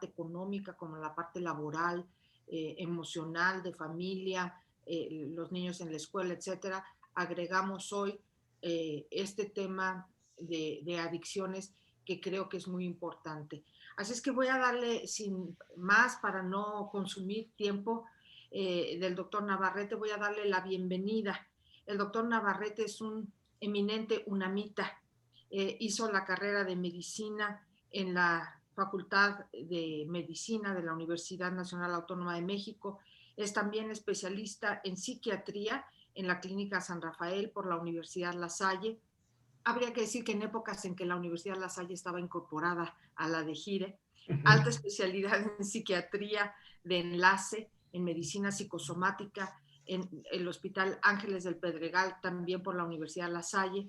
parte económica como la parte laboral, emocional, de familia, los niños en la escuela, etcétera, agregamos hoy este tema de adicciones que creo que es muy importante. Así es que voy a darle, sin más, para no consumir tiempo del doctor Navarrete, voy a darle la bienvenida. El doctor Navarrete es un eminente unamita. Hizo la carrera de medicina en la Facultad de Medicina de la Universidad Nacional Autónoma de México. Es también especialista en psiquiatría en la Clínica San Rafael por la Universidad La Salle. Habría que decir que en épocas en que la Universidad La Salle estaba incorporada a la de Gire, alta especialidad en psiquiatría de enlace, en medicina psicosomática, en el Hospital Ángeles del Pedregal, también por la Universidad La Salle.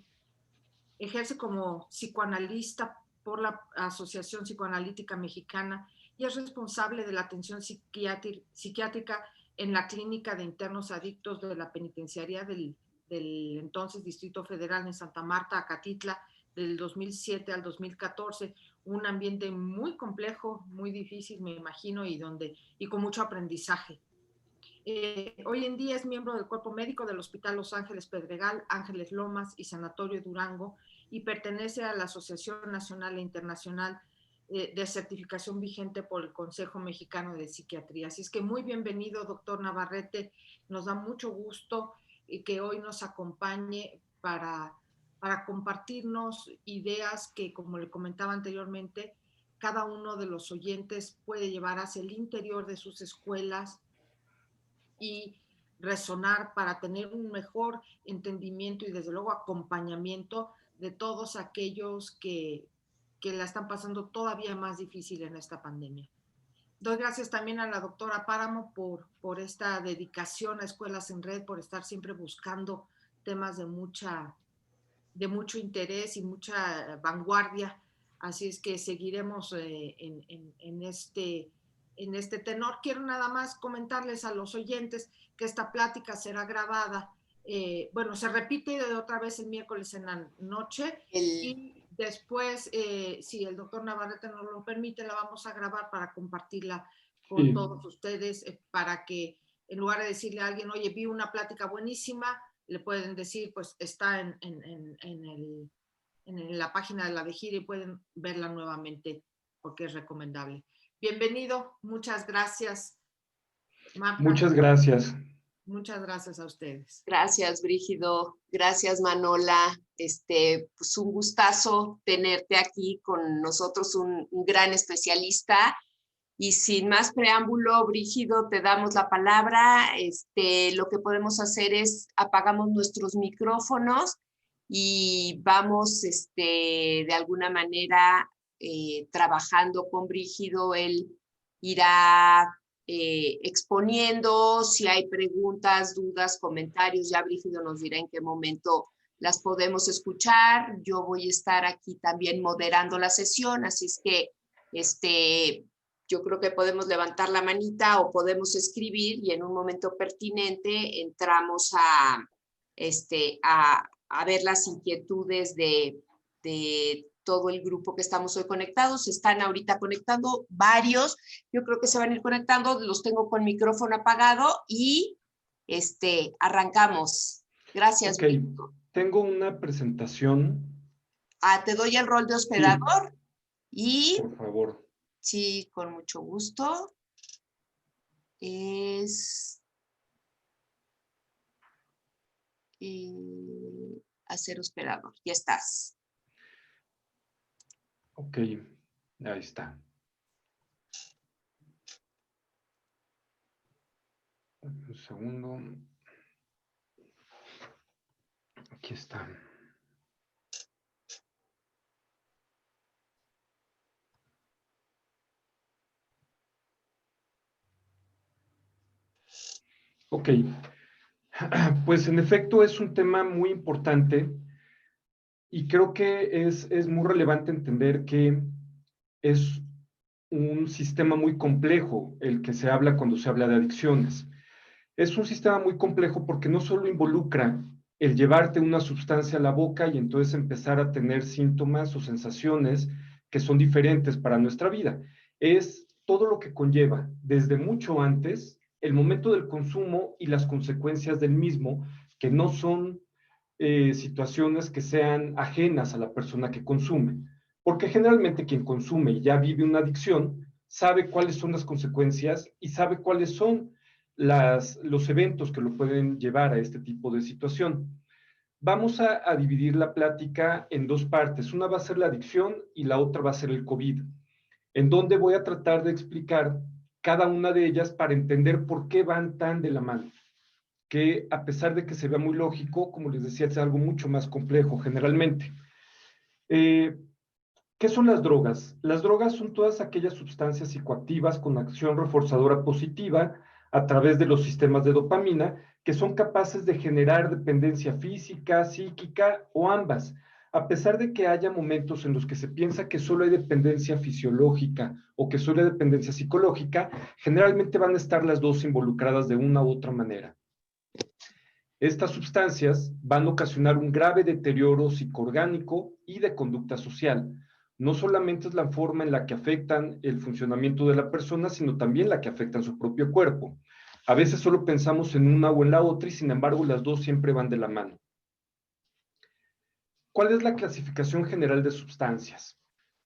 Ejerce como psicoanalista por la Asociación Psicoanalítica Mexicana y es responsable de la atención psiquiátrica en la Clínica de Internos Adictos de la Penitenciaría del entonces Distrito Federal en Santa Marta, Acatitla, del 2007 al 2014, un ambiente muy complejo, muy difícil, me imagino, y con mucho aprendizaje. Hoy en día es miembro del cuerpo médico del Hospital Los Ángeles Pedregal, Ángeles Lomas y Sanatorio Durango, y pertenece a la Asociación Nacional e Internacional de certificación vigente por el Consejo Mexicano de Psiquiatría. Así es que muy bienvenido, doctor Navarrete. Nos da mucho gusto que hoy nos acompañe para compartirnos ideas que, como le comentaba anteriormente, cada uno de los oyentes puede llevar hacia el interior de sus escuelas y resonar para tener un mejor entendimiento y desde luego acompañamiento de todos aquellos que la están pasando todavía más difícil en esta pandemia. Doy gracias también a la doctora Páramo por esta dedicación a Escuelas en Red, por estar siempre buscando temas de mucho interés y mucha vanguardia. Así es que seguiremos en este tenor. Quiero nada más comentarles a los oyentes que esta plática será grabada. Se repite otra vez el miércoles en la noche y después, si el doctor Navarrete nos lo permite, la vamos a grabar para compartirla con todos ustedes, para que en lugar de decirle a alguien, oye, vi una plática buenísima, le pueden decir, pues está en la página de la de Gira y pueden verla nuevamente porque es recomendable. Bienvenido, muchas gracias, Marta. Muchas gracias. Muchas gracias a ustedes. Gracias, Brígido. Gracias, Manola. Pues un gustazo tenerte aquí con nosotros, un gran especialista. Y sin más preámbulo, Brígido, te damos la palabra. Lo que podemos hacer es apagamos nuestros micrófonos y vamos de alguna manera trabajando con Brígido. Él irá exponiendo, si hay preguntas, dudas, comentarios, ya Brígido nos dirá en qué momento las podemos escuchar. Yo voy a estar aquí también moderando la sesión, así es que yo creo que podemos levantar la manita o podemos escribir y en un momento pertinente entramos a ver las inquietudes de todo el grupo que estamos hoy conectados. Están ahorita conectando varios, yo creo que se van a ir conectando, los tengo con micrófono apagado y arrancamos. Gracias. Ok, tengo una presentación. Te doy el rol de hospedador. Sí, y... por favor. Sí, con mucho gusto. Es... hacer hospedador. Ya estás. Ok, ahí está. Un segundo. Aquí está. Ok, pues en efecto es un tema muy importante y creo que es muy relevante entender que es un sistema muy complejo el que se habla cuando se habla de adicciones. Es un sistema muy complejo porque no solo involucra el llevarte una sustancia a la boca y entonces empezar a tener síntomas o sensaciones que son diferentes para nuestra vida. Es todo lo que conlleva, desde mucho antes, el momento del consumo y las consecuencias del mismo, que no son situaciones que sean ajenas a la persona que consume. Porque generalmente quien consume y ya vive una adicción, sabe cuáles son las consecuencias y sabe cuáles son los eventos que lo pueden llevar a este tipo de situación. Vamos a dividir la plática en dos partes. Una va a ser la adicción y la otra va a ser el COVID, en donde voy a tratar de explicar cada una de ellas para entender por qué van tan de la mano. Que a pesar de que se vea muy lógico, como les decía, es algo mucho más complejo generalmente. ¿Qué son las drogas? Las drogas son todas aquellas sustancias psicoactivas con acción reforzadora positiva a través de los sistemas de dopamina que son capaces de generar dependencia física, psíquica o ambas, a pesar de que haya momentos en los que se piensa que solo hay dependencia fisiológica o que solo hay dependencia psicológica, generalmente van a estar las dos involucradas de una u otra manera. Estas sustancias van a ocasionar un grave deterioro psicoorgánico y de conducta social. No solamente es la forma en la que afectan el funcionamiento de la persona, sino también la que afectan su propio cuerpo. A veces solo pensamos en una o en la otra y sin embargo las dos siempre van de la mano. ¿Cuál es la clasificación general de sustancias?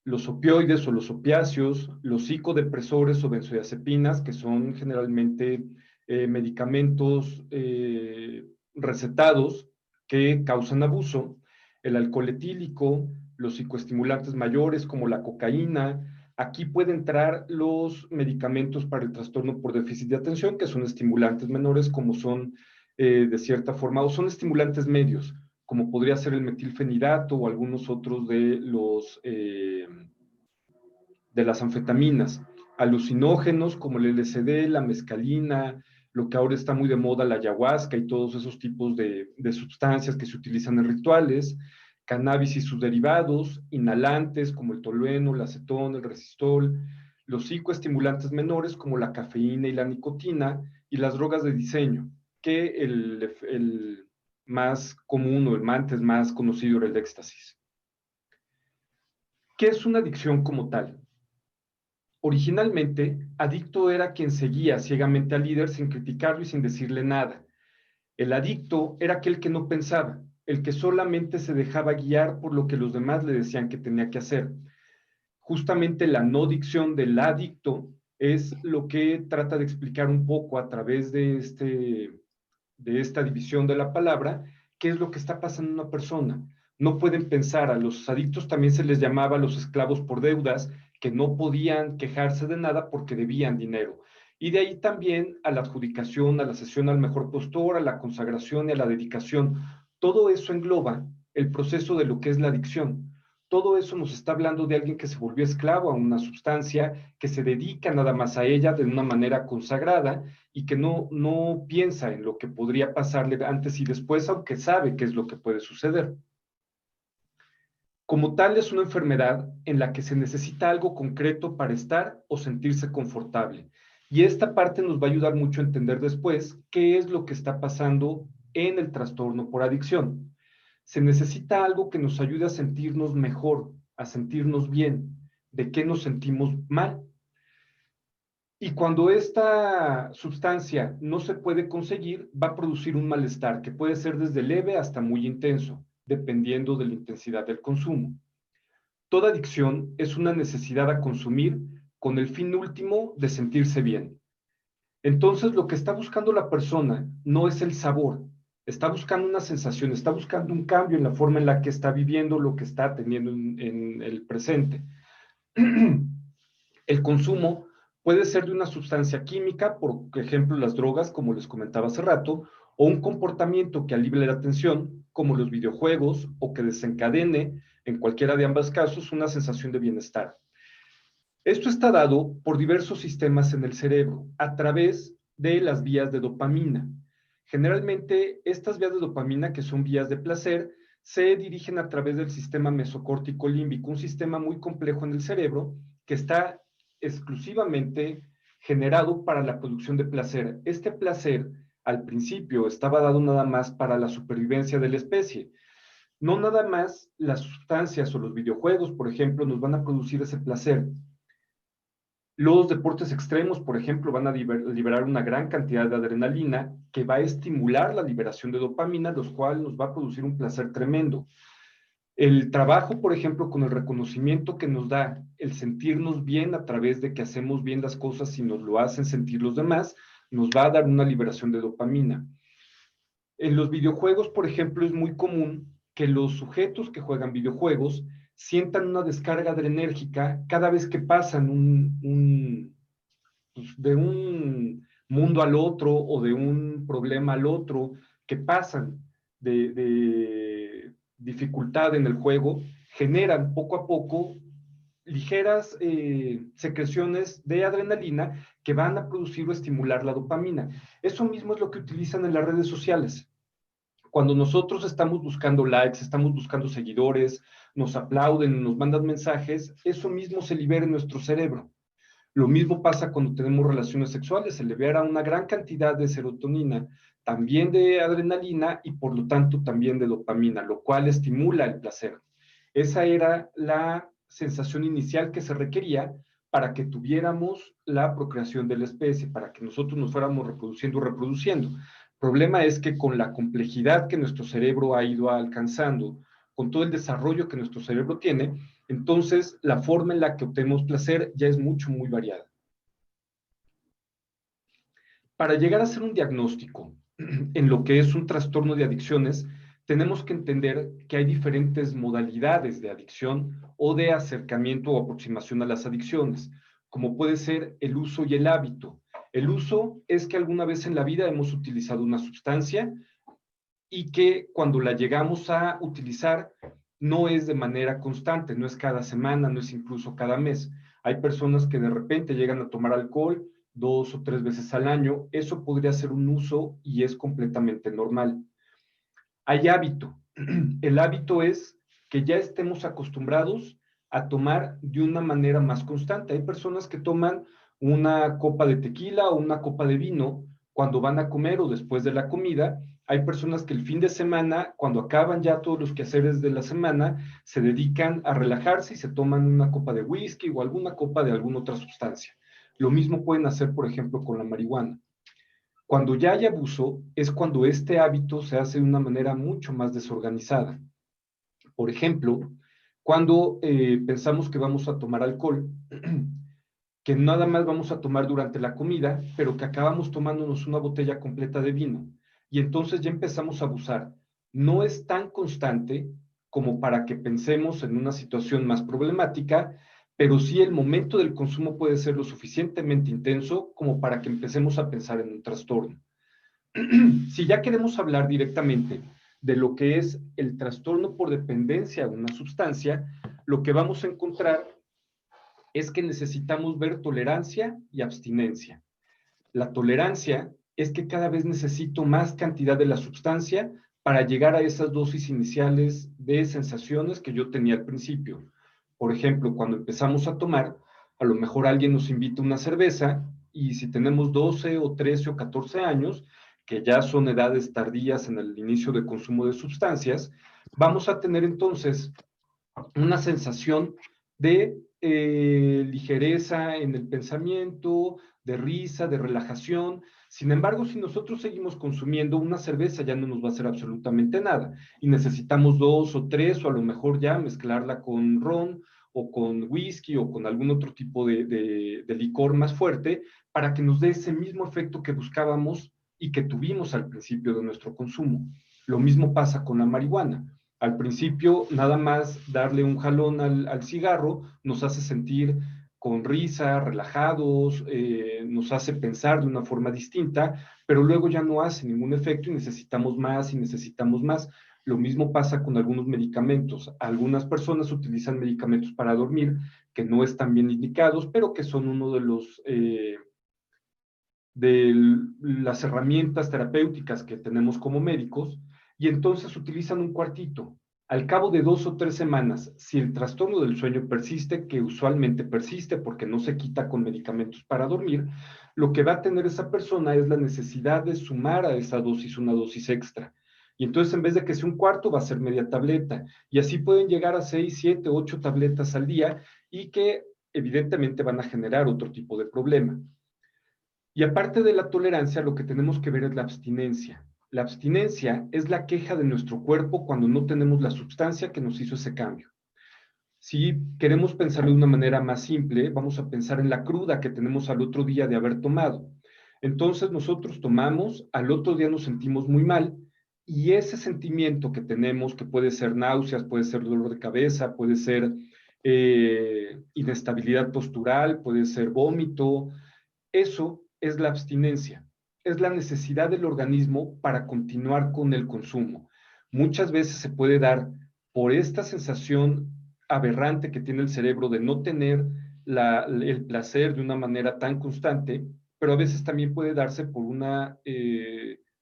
Los opioides o los opiáceos, los psicodepresores o benzodiazepinas, que son generalmente medicamentos recetados que causan abuso, el alcohol etílico, los psicoestimulantes mayores como la cocaína. Aquí pueden entrar los medicamentos para el trastorno por déficit de atención, que son estimulantes menores como son de cierta forma, o son estimulantes medios, como podría ser el metilfenidato o algunos otros de las anfetaminas, alucinógenos como el LSD, la mescalina, lo que ahora está muy de moda, la ayahuasca y todos esos tipos de sustancias que se utilizan en rituales, cannabis y sus derivados, inhalantes como el tolueno, el acetón, el resistol, los psicoestimulantes menores como la cafeína y la nicotina, y las drogas de diseño, que el más común o el antes más conocido era el de éxtasis. ¿Qué es una adicción como tal? Originalmente, adicto era quien seguía ciegamente al líder sin criticarlo y sin decirle nada. El adicto era aquel que no pensaba, el que solamente se dejaba guiar por lo que los demás le decían que tenía que hacer. Justamente la no dicción del adicto es lo que trata de explicar un poco a través de esta división de la palabra, qué es lo que está pasando en una persona. No pueden pensar, a los adictos también se les llamaba los esclavos por deudas, que no podían quejarse de nada porque debían dinero. Y de ahí también a la adjudicación, a la cesión al mejor postor, a la consagración y a la dedicación. Todo eso engloba el proceso de lo que es la adicción. Todo eso nos está hablando de alguien que se volvió esclavo a una sustancia, que se dedica nada más a ella de una manera consagrada y que no piensa en lo que podría pasarle antes y después, aunque sabe qué es lo que puede suceder. Como tal, es una enfermedad en la que se necesita algo concreto para estar o sentirse confortable. Y esta parte nos va a ayudar mucho a entender después qué es lo que está pasando en el trastorno por adicción. Se necesita algo que nos ayude a sentirnos mejor, a sentirnos bien. ¿De qué nos sentimos mal? Y cuando esta sustancia no se puede conseguir, va a producir un malestar que puede ser desde leve hasta muy intenso, dependiendo de la intensidad del consumo. Toda adicción es una necesidad a consumir con el fin último de sentirse bien. Entonces, lo que está buscando la persona no es el sabor, está buscando una sensación, está buscando un cambio en la forma en la que está viviendo lo que está teniendo en el presente. El consumo puede ser de una sustancia química, por ejemplo las drogas, como les comentaba hace rato, o un comportamiento que alivie la atención, como los videojuegos, o que desencadene, en cualquiera de ambos casos, una sensación de bienestar. Esto está dado por diversos sistemas en el cerebro, a través de las vías de dopamina. Generalmente, estas vías de dopamina, que son vías de placer, se dirigen a través del sistema mesocórtico límbico, un sistema muy complejo en el cerebro que está exclusivamente generado para la producción de placer. Este placer, al principio, estaba dado nada más para la supervivencia de la especie. No nada más las sustancias o los videojuegos, por ejemplo, nos van a producir ese placer. Los deportes extremos, por ejemplo, van a liberar una gran cantidad de adrenalina que va a estimular la liberación de dopamina, lo cual nos va a producir un placer tremendo. El trabajo, por ejemplo, con el reconocimiento que nos da el sentirnos bien a través de que hacemos bien las cosas y nos lo hacen sentir los demás, nos va a dar una liberación de dopamina. En los videojuegos, por ejemplo, es muy común que los sujetos que juegan videojuegos sientan una descarga adrenérgica cada vez que pasan pues, de un mundo al otro o de un problema al otro, que pasan de dificultad en el juego, generan poco a poco ligeras secreciones de adrenalina que van a producir o estimular la dopamina. Eso mismo es lo que utilizan en las redes sociales. Cuando nosotros estamos buscando likes, estamos buscando seguidores, nos aplauden, nos mandan mensajes, eso mismo se libera en nuestro cerebro. Lo mismo pasa cuando tenemos relaciones sexuales, se libera una gran cantidad de serotonina, también de adrenalina y por lo tanto también de dopamina, lo cual estimula el placer. Esa era la sensación inicial que se requería para que tuviéramos la procreación de la especie, para que nosotros nos fuéramos reproduciendo. El problema es que con la complejidad que nuestro cerebro ha ido alcanzando, con todo el desarrollo que nuestro cerebro tiene, entonces la forma en la que obtenemos placer ya es muy variada. Para llegar a hacer un diagnóstico en lo que es un trastorno de adicciones, tenemos que entender que hay diferentes modalidades de adicción o de acercamiento o aproximación a las adicciones, como puede ser el uso y el hábito. El uso es que alguna vez en la vida hemos utilizado una sustancia y que cuando la llegamos a utilizar no es de manera constante, no es cada semana, no es incluso cada mes. Hay personas que de repente llegan a tomar alcohol 2 o 3 veces al año. Eso podría ser un uso y es completamente normal. Hay hábito. El hábito es que ya estemos acostumbrados a tomar de una manera más constante. Hay personas que toman una copa de tequila o una copa de vino cuando van a comer o después de la comida. Hay personas que el fin de semana, cuando acaban ya todos los quehaceres de la semana, se dedican a relajarse y se toman una copa de whisky o alguna copa de alguna otra sustancia. Lo mismo pueden hacer, por ejemplo, con la marihuana. Cuando ya hay abuso, es cuando este hábito se hace de una manera mucho más desorganizada. Por ejemplo, cuando pensamos que vamos a tomar alcohol, que nada más vamos a tomar durante la comida, pero que acabamos tomándonos una botella completa de vino. Y entonces ya empezamos a abusar. No es tan constante como para que pensemos en una situación más problemática, pero sí el momento del consumo puede ser lo suficientemente intenso como para que empecemos a pensar en un trastorno. Si ya queremos hablar directamente de lo que es el trastorno por dependencia de una sustancia, lo que vamos a encontrar es que necesitamos ver tolerancia y abstinencia. La tolerancia es que cada vez necesito más cantidad de la sustancia para llegar a esas dosis iniciales de sensaciones que yo tenía al principio. Por ejemplo, cuando empezamos a tomar, a lo mejor alguien nos invita una cerveza y si tenemos 12 o 13 o 14 años, que ya son edades tardías en el inicio de consumo de sustancias, vamos a tener entonces una sensación de ligereza en el pensamiento, de risa, de relajación. Sin embargo, si nosotros seguimos consumiendo una cerveza, ya no nos va a hacer absolutamente nada. Y necesitamos 2 o 3, o a lo mejor ya mezclarla con ron, o con whisky, o con algún otro tipo de licor más fuerte, para que nos dé ese mismo efecto que buscábamos y que tuvimos al principio de nuestro consumo. Lo mismo pasa con la marihuana. Al principio, nada más darle un jalón al cigarro nos hace sentir con risa, relajados, nos hace pensar de una forma distinta, pero luego ya no hace ningún efecto y necesitamos más y necesitamos más. Lo mismo pasa con algunos medicamentos. Algunas personas utilizan medicamentos para dormir que no están bien indicados, pero que son uno de las herramientas terapéuticas que tenemos como médicos, y entonces utilizan un cuartito. Al cabo de 2 o 3 semanas, si el trastorno del sueño persiste, que usualmente persiste porque no se quita con medicamentos para dormir, lo que va a tener esa persona es la necesidad de sumar a esa dosis una dosis extra. Y entonces en vez de que sea un cuarto, va a ser media tableta. Y así pueden llegar a 6, 7, 8 tabletas al día y que evidentemente van a generar otro tipo de problema. Y aparte de la tolerancia, lo que tenemos que ver es la abstinencia. La abstinencia es la queja de nuestro cuerpo cuando no tenemos la sustancia que nos hizo ese cambio. Si queremos pensarlo de una manera más simple, vamos a pensar en la cruda que tenemos al otro día de haber tomado. Entonces nosotros tomamos, al otro día nos sentimos muy mal, y ese sentimiento que tenemos, que puede ser náuseas, puede ser dolor de cabeza, puede ser inestabilidad postural, puede ser vómito, eso es la abstinencia, es la necesidad del organismo para continuar con el consumo. Muchas veces se puede dar por esta sensación aberrante que tiene el cerebro de no tener el placer de una manera tan constante, pero a veces también puede darse por una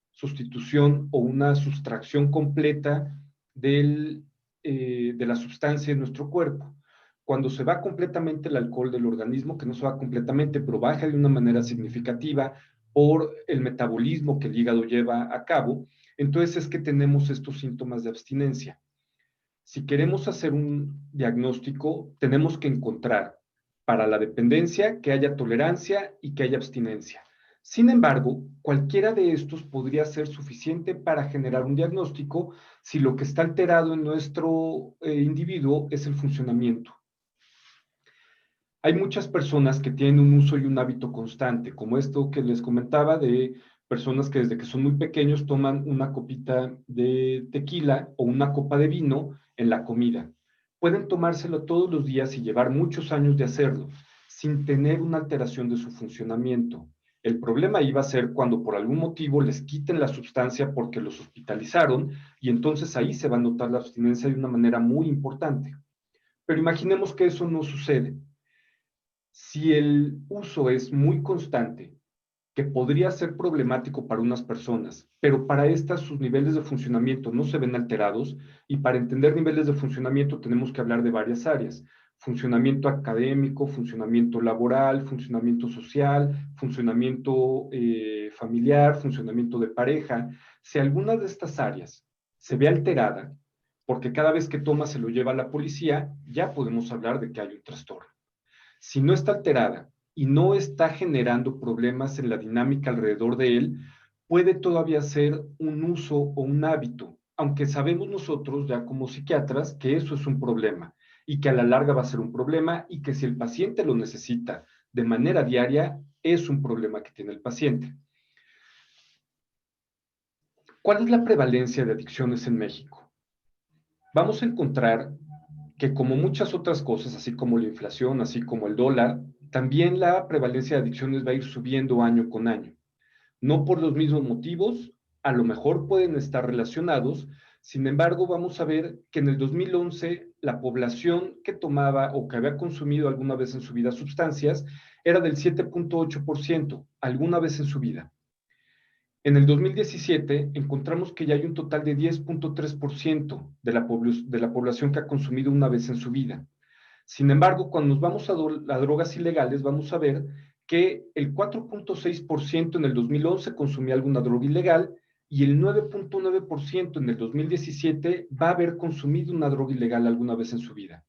sustitución o una sustracción completa de la sustancia en nuestro cuerpo. Cuando se va completamente el alcohol del organismo, que no se va completamente, pero baja de una manera significativa por el metabolismo que el hígado lleva a cabo, entonces es que tenemos estos síntomas de abstinencia. Si queremos hacer un diagnóstico, tenemos que encontrar para la dependencia que haya tolerancia y que haya abstinencia. Sin embargo, cualquiera de estos podría ser suficiente para generar un diagnóstico si lo que está alterado en nuestro individuo es el funcionamiento. Hay muchas personas que tienen un uso y un hábito constante, como esto que les comentaba de personas que desde que son muy pequeños toman una copita de tequila o una copa de vino en la comida. Pueden tomárselo todos los días y llevar muchos años de hacerlo, sin tener una alteración de su funcionamiento. El problema iba a ser cuando por algún motivo les quiten la sustancia porque los hospitalizaron, y entonces ahí se va a notar la abstinencia de una manera muy importante. Pero imaginemos que eso no sucede. Si el uso es muy constante, que podría ser problemático para unas personas, pero para estas sus niveles de funcionamiento no se ven alterados, y para entender niveles de funcionamiento tenemos que hablar de varias áreas: funcionamiento académico, funcionamiento laboral, funcionamiento social, funcionamiento familiar, funcionamiento de pareja. Si alguna de estas áreas se ve alterada, porque cada vez que toma se lo lleva a la policía, ya podemos hablar de que hay un trastorno. Si no está alterada y no está generando problemas en la dinámica alrededor de él, puede todavía ser un uso o un hábito, aunque sabemos nosotros ya como psiquiatras que eso es un problema y que a la larga va a ser un problema, y que si el paciente lo necesita de manera diaria, es un problema que tiene el paciente. ¿Cuál es la prevalencia de adicciones en México? Vamos a encontrar que, como muchas otras cosas, así como la inflación, así como el dólar, también la prevalencia de adicciones va a ir subiendo año con año. No por los mismos motivos, a lo mejor pueden estar relacionados. Sin embargo, vamos a ver que en el 2011 la población que tomaba o que había consumido alguna vez en su vida sustancias era del 7.8%, alguna vez en su vida. En el 2017 encontramos que ya hay un total de 10.3% de la población que ha consumido una vez en su vida. Sin embargo, cuando nos vamos a drogas ilegales, vamos a ver que el 4.6% en el 2011 consumía alguna droga ilegal, y el 9.9% en el 2017 va a haber consumido una droga ilegal alguna vez en su vida.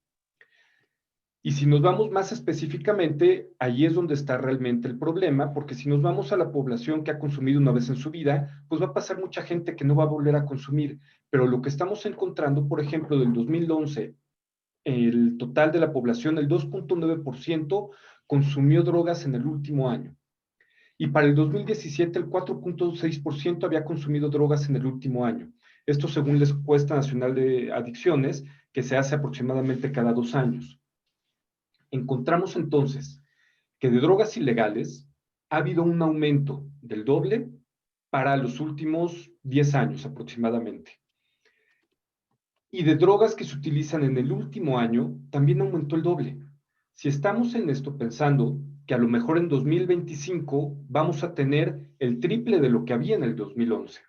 Y si nos vamos más específicamente, ahí es donde está realmente el problema, porque si nos vamos a la población que ha consumido una vez en su vida, pues va a pasar mucha gente que no va a volver a consumir. Pero lo que estamos encontrando, por ejemplo, del 2011, el total de la población, el 2.9% consumió drogas en el último año. Y para el 2017, el 4.6% había consumido drogas en el último año. Esto según la Encuesta Nacional de Adicciones, que se hace aproximadamente cada 2 años. Encontramos entonces que de drogas ilegales ha habido un aumento del doble para los últimos 10 años aproximadamente. Y de drogas que se utilizan en el último año también aumentó el doble. Si estamos en esto pensando que a lo mejor en 2025 vamos a tener el triple de lo que había en el 2011.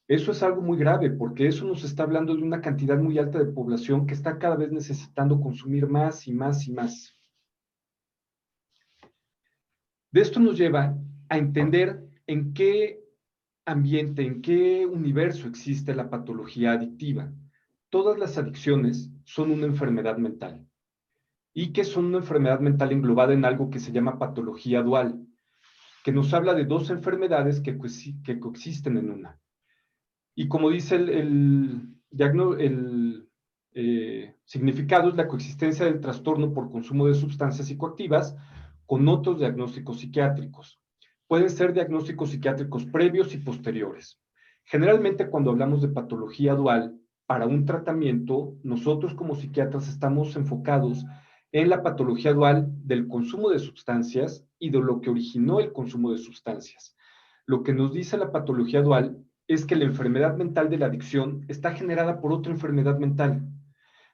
Eso es algo muy grave, porque eso nos está hablando de una cantidad muy alta de población que está cada vez necesitando consumir más y más y más. De esto nos lleva a entender en qué ambiente, en qué universo existe la patología adictiva. Todas las adicciones son una enfermedad mental. y que son una enfermedad mental englobada en algo que se llama patología dual, que nos habla de dos enfermedades que coexisten en una. Y como dice el significado, es la coexistencia del trastorno por consumo de sustancias psicoactivas con otros diagnósticos psiquiátricos. Pueden ser diagnósticos psiquiátricos previos y posteriores. Generalmente, cuando hablamos de patología dual, para un tratamiento, nosotros como psiquiatras estamos enfocados en la patología dual del consumo de sustancias y de lo que originó el consumo de sustancias. Lo que nos dice la patología dual es que la enfermedad mental de la adicción está generada por otra enfermedad mental.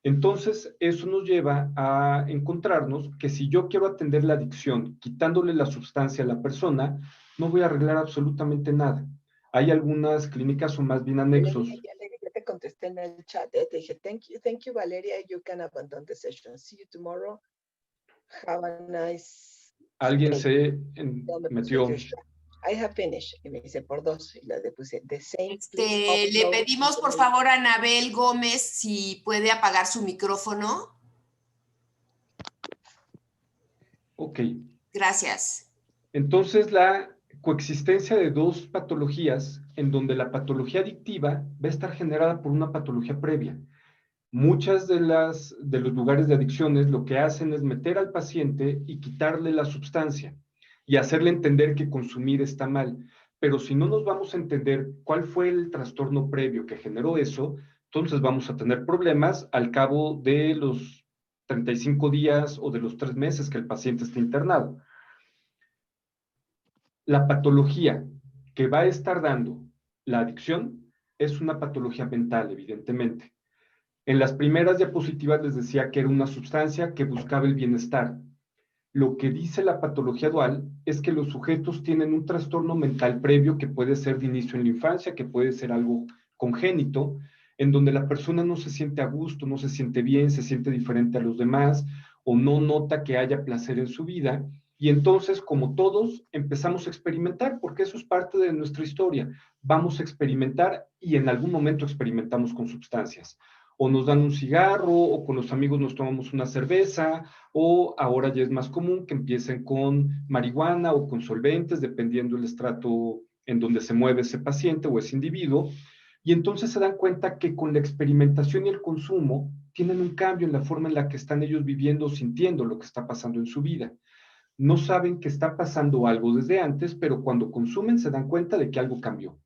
Entonces, eso nos lleva a encontrarnos que si yo quiero atender la adicción quitándole la sustancia a la persona, no voy a arreglar absolutamente nada. Hay algunas clínicas o más bien anexos. Ya te contesté en el chat, te dije, thank you, Valeria, you can abandon the session. See you tomorrow. Have a nice Alguien stay. se metió. I have finished. Y me dice por 2. Y le puse the same. Le pedimos por favor a Anabel Gómez si puede apagar su micrófono. Ok. Gracias. Entonces, la coexistencia de dos patologías, en donde la patología adictiva va a estar generada por una patología previa. Muchas de los lugares de adicciones lo que hacen es meter al paciente y quitarle la sustancia y hacerle entender que consumir está mal. Pero si no nos vamos a entender cuál fue el trastorno previo que generó eso, entonces vamos a tener problemas al cabo de los 35 días o de los 3 meses que el paciente esté internado. La patología que va a estar dando la adicción es una patología mental, evidentemente. En las primeras diapositivas les decía que era una sustancia que buscaba el bienestar. Lo que dice la patología dual es que los sujetos tienen un trastorno mental previo que puede ser de inicio en la infancia, que puede ser algo congénito, en donde la persona no se siente a gusto, no se siente bien, se siente diferente a los demás, o no nota que haya placer en su vida. Y entonces, como todos, empezamos a experimentar, porque eso es parte de nuestra historia. Vamos a experimentar y en algún momento experimentamos con sustancias. O nos dan un cigarro, o con los amigos nos tomamos una cerveza, o ahora ya es más común que empiecen con marihuana o con solventes, dependiendo del estrato en donde se mueve ese paciente o ese individuo. Y entonces se dan cuenta que con la experimentación y el consumo tienen un cambio en la forma en la que están ellos viviendo o sintiendo lo que está pasando en su vida. No saben que está pasando algo desde antes, pero cuando consumen se dan cuenta de que algo cambió.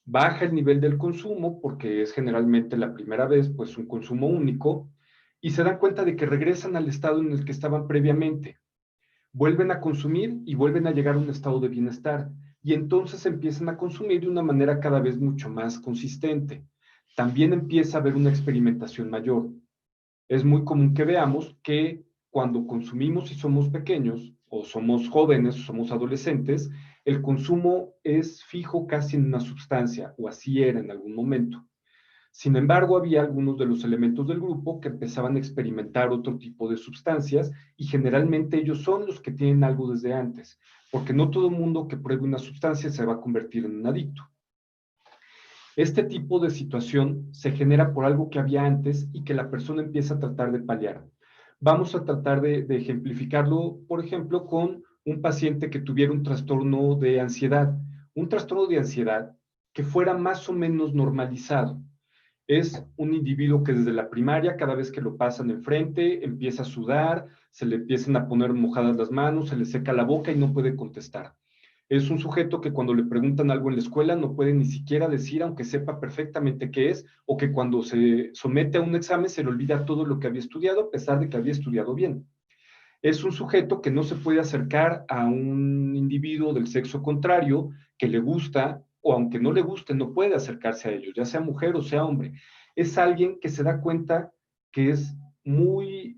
Baja el nivel del consumo porque es generalmente la primera vez, pues un consumo único, y se dan cuenta de que regresan al estado en el que estaban previamente. Vuelven a consumir y vuelven a llegar a un estado de bienestar, y entonces empiezan a consumir de una manera cada vez mucho más consistente. También empieza a haber una experimentación mayor. Es muy común que veamos que cuando consumimos y somos pequeños, o somos jóvenes, o somos adolescentes, el consumo es fijo casi en una sustancia, o así era en algún momento. Sin embargo, había algunos de los elementos del grupo que empezaban a experimentar otro tipo de sustancias y generalmente ellos son los que tienen algo desde antes, porque no todo mundo que pruebe una sustancia se va a convertir en un adicto. Este tipo de situación se genera por algo que había antes y que la persona empieza a tratar de paliar. Vamos a tratar de ejemplificarlo, por ejemplo, con un paciente que tuviera un trastorno de ansiedad. Un trastorno de ansiedad que fuera más o menos normalizado. Es un individuo que desde la primaria, cada vez que lo pasan enfrente, empieza a sudar, se le empiezan a poner mojadas las manos, se le seca la boca y no puede contestar. Es un sujeto que cuando le preguntan algo en la escuela no puede ni siquiera decir, aunque sepa perfectamente qué es, o que cuando se somete a un examen se le olvida todo lo que había estudiado, a pesar de que había estudiado bien. Es un sujeto que no se puede acercar a un individuo del sexo contrario que le gusta, o aunque no le guste, no puede acercarse a ellos, ya sea mujer o sea hombre. Es alguien que se da cuenta que es muy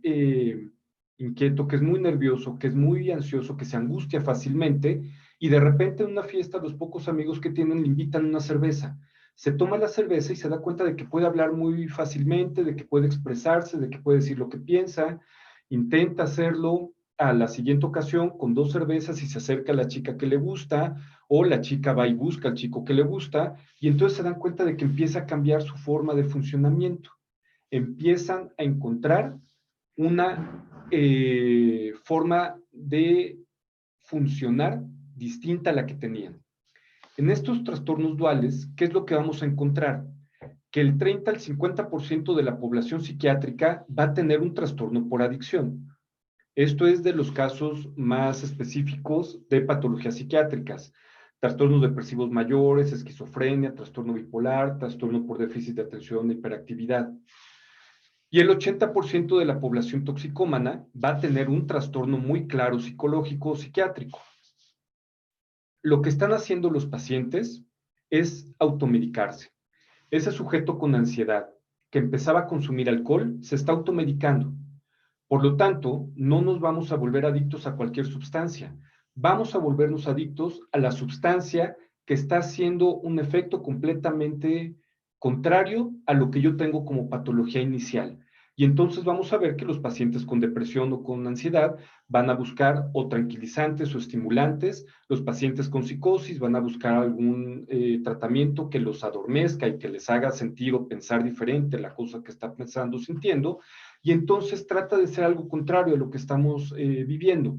inquieto, que es muy nervioso, que es muy ansioso, que se angustia fácilmente, y de repente en una fiesta los pocos amigos que tienen le invitan una cerveza. Se toma la cerveza y se da cuenta de que puede hablar muy fácilmente, de que puede expresarse, de que puede decir lo que piensa. Intenta hacerlo a la siguiente ocasión con 2 cervezas y se acerca a la chica que le gusta, o la chica va y busca al chico que le gusta, y entonces se dan cuenta de que empieza a cambiar su forma de funcionamiento. Empiezan a encontrar una forma de funcionar distinta a la que tenían. En estos trastornos duales, ¿qué es lo que vamos a encontrar? Que el 30 al 50% de la población psiquiátrica va a tener un trastorno por adicción. Esto es de los casos más específicos de patologías psiquiátricas. Trastornos depresivos mayores, esquizofrenia, trastorno bipolar, trastorno por déficit de atención e hiperactividad. Y el 80% de la población toxicómana va a tener un trastorno muy claro psicológico o psiquiátrico. Lo que están haciendo los pacientes es automedicarse. Ese sujeto con ansiedad que empezaba a consumir alcohol se está automedicando. Por lo tanto, no nos vamos a volver adictos a cualquier sustancia. Vamos a volvernos adictos a la sustancia que está haciendo un efecto completamente contrario a lo que yo tengo como patología inicial. Y entonces vamos a ver que los pacientes con depresión o con ansiedad van a buscar o tranquilizantes o estimulantes. Los pacientes con psicosis van a buscar algún tratamiento que los adormezca y que les haga sentir o pensar diferente la cosa que está pensando, sintiendo. Y entonces trata de ser algo contrario a lo que estamos viviendo.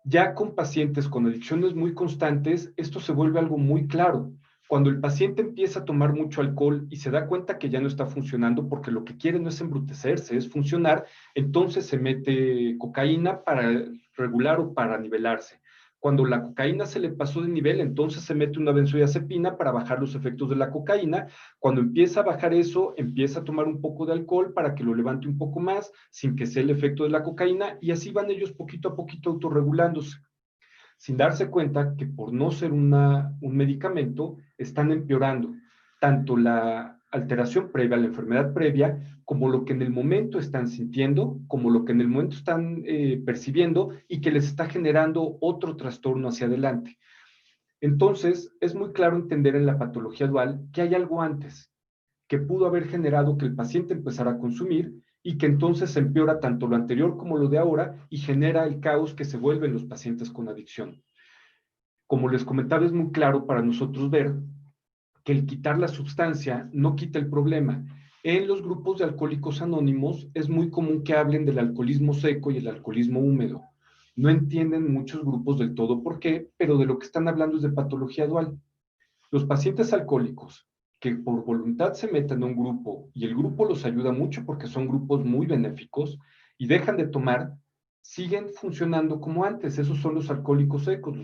Ya con pacientes con adicciones muy constantes, esto se vuelve algo muy claro. Cuando el paciente empieza a tomar mucho alcohol y se da cuenta que ya no está funcionando porque lo que quiere no es embrutecerse, es funcionar, entonces se mete cocaína para regular o para nivelarse. Cuando la cocaína se le pasó de nivel, entonces se mete una benzodiazepina para bajar los efectos de la cocaína. Cuando empieza a bajar eso, empieza a tomar un poco de alcohol para que lo levante un poco más, sin que sea el efecto de la cocaína, y así van ellos poquito a poquito autorregulándose, sin darse cuenta que por no ser un medicamento, están empeorando tanto la alteración previa, la enfermedad previa, como lo que en el momento están sintiendo, como lo que en el momento están percibiendo y que les está generando otro trastorno hacia adelante. Entonces, es muy claro entender en la patología dual que hay algo antes, que pudo haber generado que el paciente empezara a consumir y que entonces empeora tanto lo anterior como lo de ahora y genera el caos que se vuelven los pacientes con adicción. Como les comentaba, es muy claro para nosotros ver que el quitar la sustancia no quita el problema. En los grupos de alcohólicos anónimos es muy común que hablen del alcoholismo seco y el alcoholismo húmedo. No entienden muchos grupos del todo por qué, pero de lo que están hablando es de patología dual. Los pacientes alcohólicos que por voluntad se metan en un grupo y el grupo los ayuda mucho porque son grupos muy benéficos y dejan de tomar, siguen funcionando como antes. Esos son los alcohólicos secos.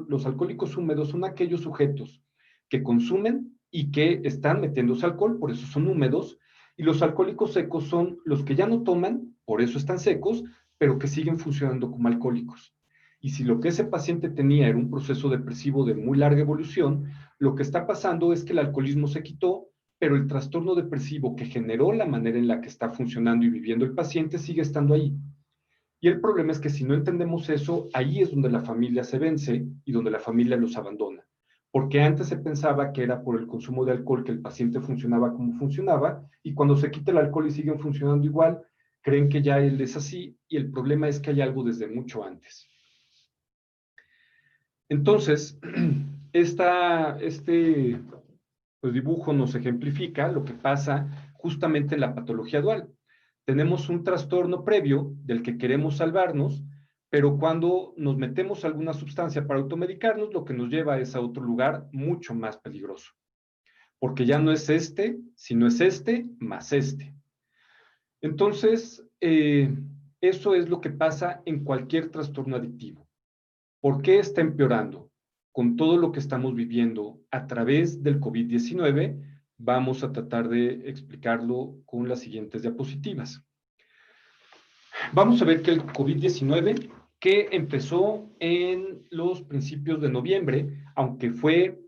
Los alcohólicos húmedos son aquellos sujetos que consumen y que están metiéndose alcohol, por eso son húmedos, y los alcohólicos secos son los que ya no toman, por eso están secos, pero que siguen funcionando como alcohólicos. Y si lo que ese paciente tenía era un proceso depresivo de muy larga evolución, lo que está pasando es que el alcoholismo se quitó, pero el trastorno depresivo que generó la manera en la que está funcionando y viviendo el paciente sigue estando ahí. Y el problema es que si no entendemos eso, ahí es donde la familia se vence y donde la familia los abandona. Porque antes se pensaba que era por el consumo de alcohol que el paciente funcionaba como funcionaba, y cuando se quita el alcohol y siguen funcionando igual, creen que ya él es así, y el problema es que hay algo desde mucho antes. Entonces, este dibujo nos ejemplifica lo que pasa justamente en la patología dual. Tenemos un trastorno previo del que queremos salvarnos, pero cuando nos metemos alguna sustancia para automedicarnos, lo que nos lleva es a otro lugar mucho más peligroso. Porque ya no es este, sino es este más este. Entonces, eso es lo que pasa en cualquier trastorno adictivo. ¿Por qué está empeorando? Con todo lo que estamos viviendo a través del COVID-19, vamos a tratar de explicarlo con las siguientes diapositivas. Vamos a ver que el COVID-19, que empezó en los principios de noviembre, aunque fue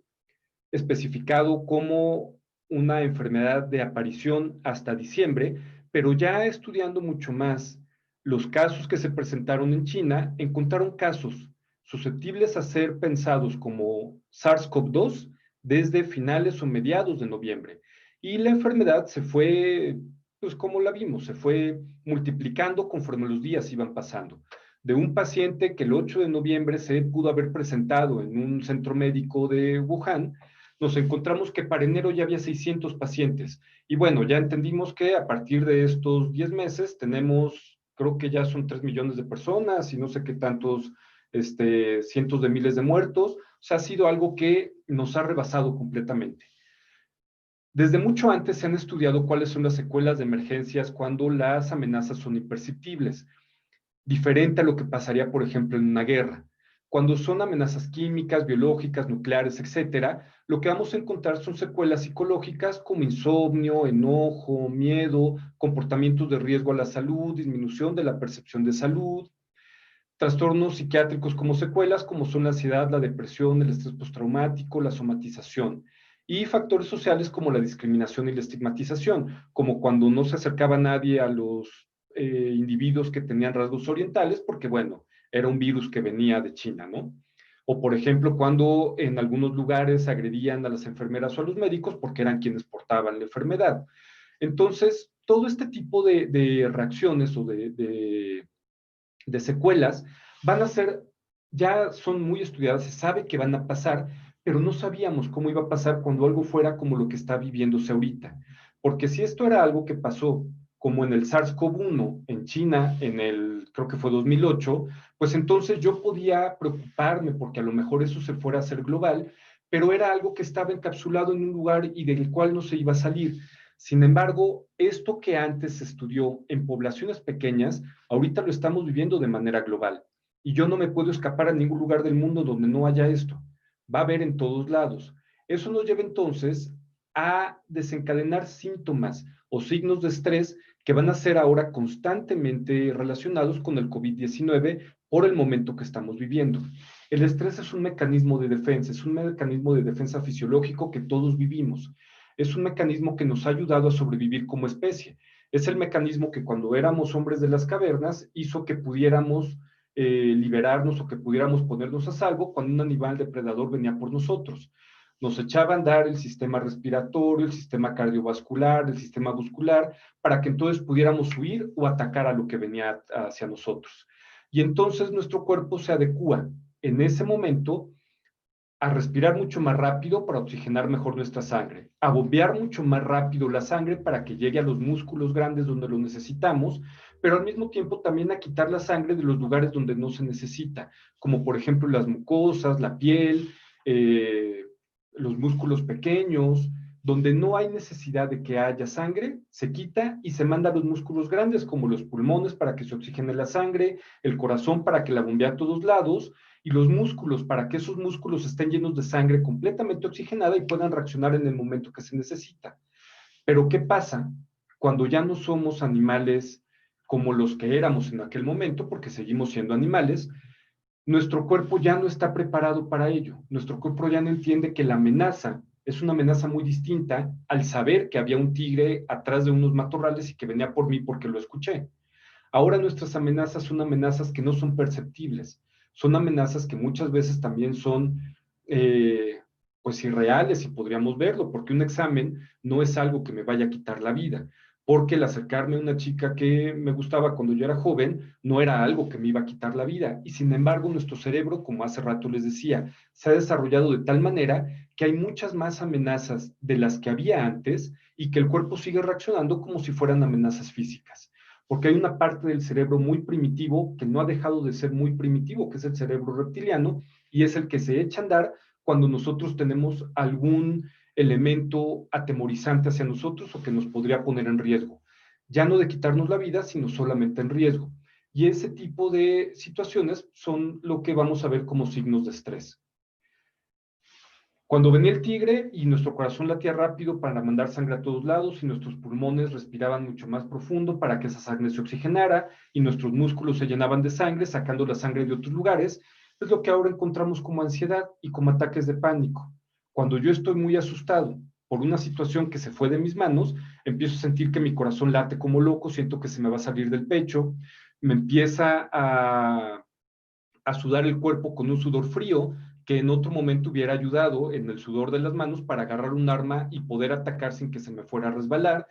especificado como una enfermedad de aparición hasta diciembre, pero ya estudiando mucho más los casos que se presentaron en China, encontraron casos susceptibles a ser pensados como SARS-CoV-2 desde finales o mediados de noviembre. Y la enfermedad se fue, pues como la vimos, se fue multiplicando conforme los días iban pasando. De un paciente que el 8 de noviembre se pudo haber presentado en un centro médico de Wuhan, nos encontramos que para enero ya había 600 pacientes. Y bueno, ya entendimos que a partir de estos 10 meses tenemos, creo que ya son 3 millones de personas y no sé qué tantos, cientos de miles de muertos. O sea, ha sido algo que nos ha rebasado completamente. Desde mucho antes se han estudiado cuáles son las secuelas de emergencias cuando las amenazas son imperceptibles, diferente a lo que pasaría, por ejemplo, en una guerra. Cuando son amenazas químicas, biológicas, nucleares, etcétera, lo que vamos a encontrar son secuelas psicológicas como insomnio, enojo, miedo, comportamientos de riesgo a la salud, disminución de la percepción de salud, trastornos psiquiátricos como secuelas, como son la ansiedad, la depresión, el estrés postraumático, la somatización, y factores sociales como la discriminación y la estigmatización, como cuando no se acercaba nadie a los individuos que tenían rasgos orientales, porque bueno, era un virus que venía de China, ¿no? O por ejemplo, cuando en algunos lugares agredían a las enfermeras o a los médicos porque eran quienes portaban la enfermedad. Entonces, todo este tipo de reacciones o de secuelas van a ser, ya son muy estudiadas, se sabe que van a pasar, pero no sabíamos cómo iba a pasar cuando algo fuera como lo que está viviéndose ahorita. Porque si esto era algo que pasó como en el SARS-CoV-1 en China, en el, creo que fue 2008, pues entonces yo podía preocuparme porque a lo mejor eso se fuera a hacer global, pero era algo que estaba encapsulado en un lugar y del cual no se iba a salir. Sin embargo, esto que antes se estudió en poblaciones pequeñas, ahorita lo estamos viviendo de manera global. Y yo no me puedo escapar a ningún lugar del mundo donde no haya esto. Va a haber en todos lados. Eso nos lleva entonces a desencadenar síntomas o signos de estrés que van a ser ahora constantemente relacionados con el COVID-19 por el momento que estamos viviendo. El estrés es un mecanismo de defensa, es un mecanismo de defensa fisiológico que todos vivimos. Es un mecanismo que nos ha ayudado a sobrevivir como especie. Es el mecanismo que cuando éramos hombres de las cavernas hizo que pudiéramos liberarnos o que pudiéramos ponernos a salvo cuando un animal depredador venía por nosotros. Nos echaba a andar el sistema respiratorio, el sistema cardiovascular, el sistema muscular, para que entonces pudiéramos huir o atacar a lo que venía hacia nosotros. Y entonces nuestro cuerpo se adecua en ese momento a respirar mucho más rápido para oxigenar mejor nuestra sangre, a bombear mucho más rápido la sangre para que llegue a los músculos grandes donde lo necesitamos, pero al mismo tiempo también a quitar la sangre de los lugares donde no se necesita, como por ejemplo las mucosas, la piel, los músculos pequeños, donde no hay necesidad de que haya sangre, se quita y se manda a los músculos grandes, como los pulmones para que se oxigene la sangre, el corazón para que la bombee a todos lados, y los músculos para que esos músculos estén llenos de sangre completamente oxigenada y puedan reaccionar en el momento que se necesita. Pero ¿qué pasa cuando ya no somos animales como los que éramos en aquel momento, porque seguimos siendo animales? Nuestro cuerpo ya no está preparado para ello. Nuestro cuerpo ya no entiende que la amenaza es una amenaza muy distinta al saber que había un tigre atrás de unos matorrales y que venía por mí porque lo escuché. Ahora nuestras amenazas son amenazas que no son perceptibles, son amenazas que muchas veces también son pues irreales, si podríamos verlo, porque un examen no es algo que me vaya a quitar la vida, porque el acercarme a una chica que me gustaba cuando yo era joven no era algo que me iba a quitar la vida, y sin embargo nuestro cerebro, como hace rato les decía, se ha desarrollado de tal manera que hay muchas más amenazas de las que había antes y que el cuerpo sigue reaccionando como si fueran amenazas físicas, porque hay una parte del cerebro muy primitivo que no ha dejado de ser muy primitivo, que es el cerebro reptiliano, y es el que se echa a andar cuando nosotros tenemos algún elemento atemorizante hacia nosotros o que nos podría poner en riesgo. Ya no de quitarnos la vida, sino solamente en riesgo. Y ese tipo de situaciones son lo que vamos a ver como signos de estrés. Cuando venía el tigre y nuestro corazón latía rápido para mandar sangre a todos lados y nuestros pulmones respiraban mucho más profundo para que esa sangre se oxigenara y nuestros músculos se llenaban de sangre sacando la sangre de otros lugares, es lo que ahora encontramos como ansiedad y como ataques de pánico. Cuando yo estoy muy asustado por una situación que se fue de mis manos, empiezo a sentir que mi corazón late como loco, siento que se me va a salir del pecho, me empieza a sudar el cuerpo con un sudor frío que en otro momento hubiera ayudado en el sudor de las manos para agarrar un arma y poder atacar sin que se me fuera a resbalar.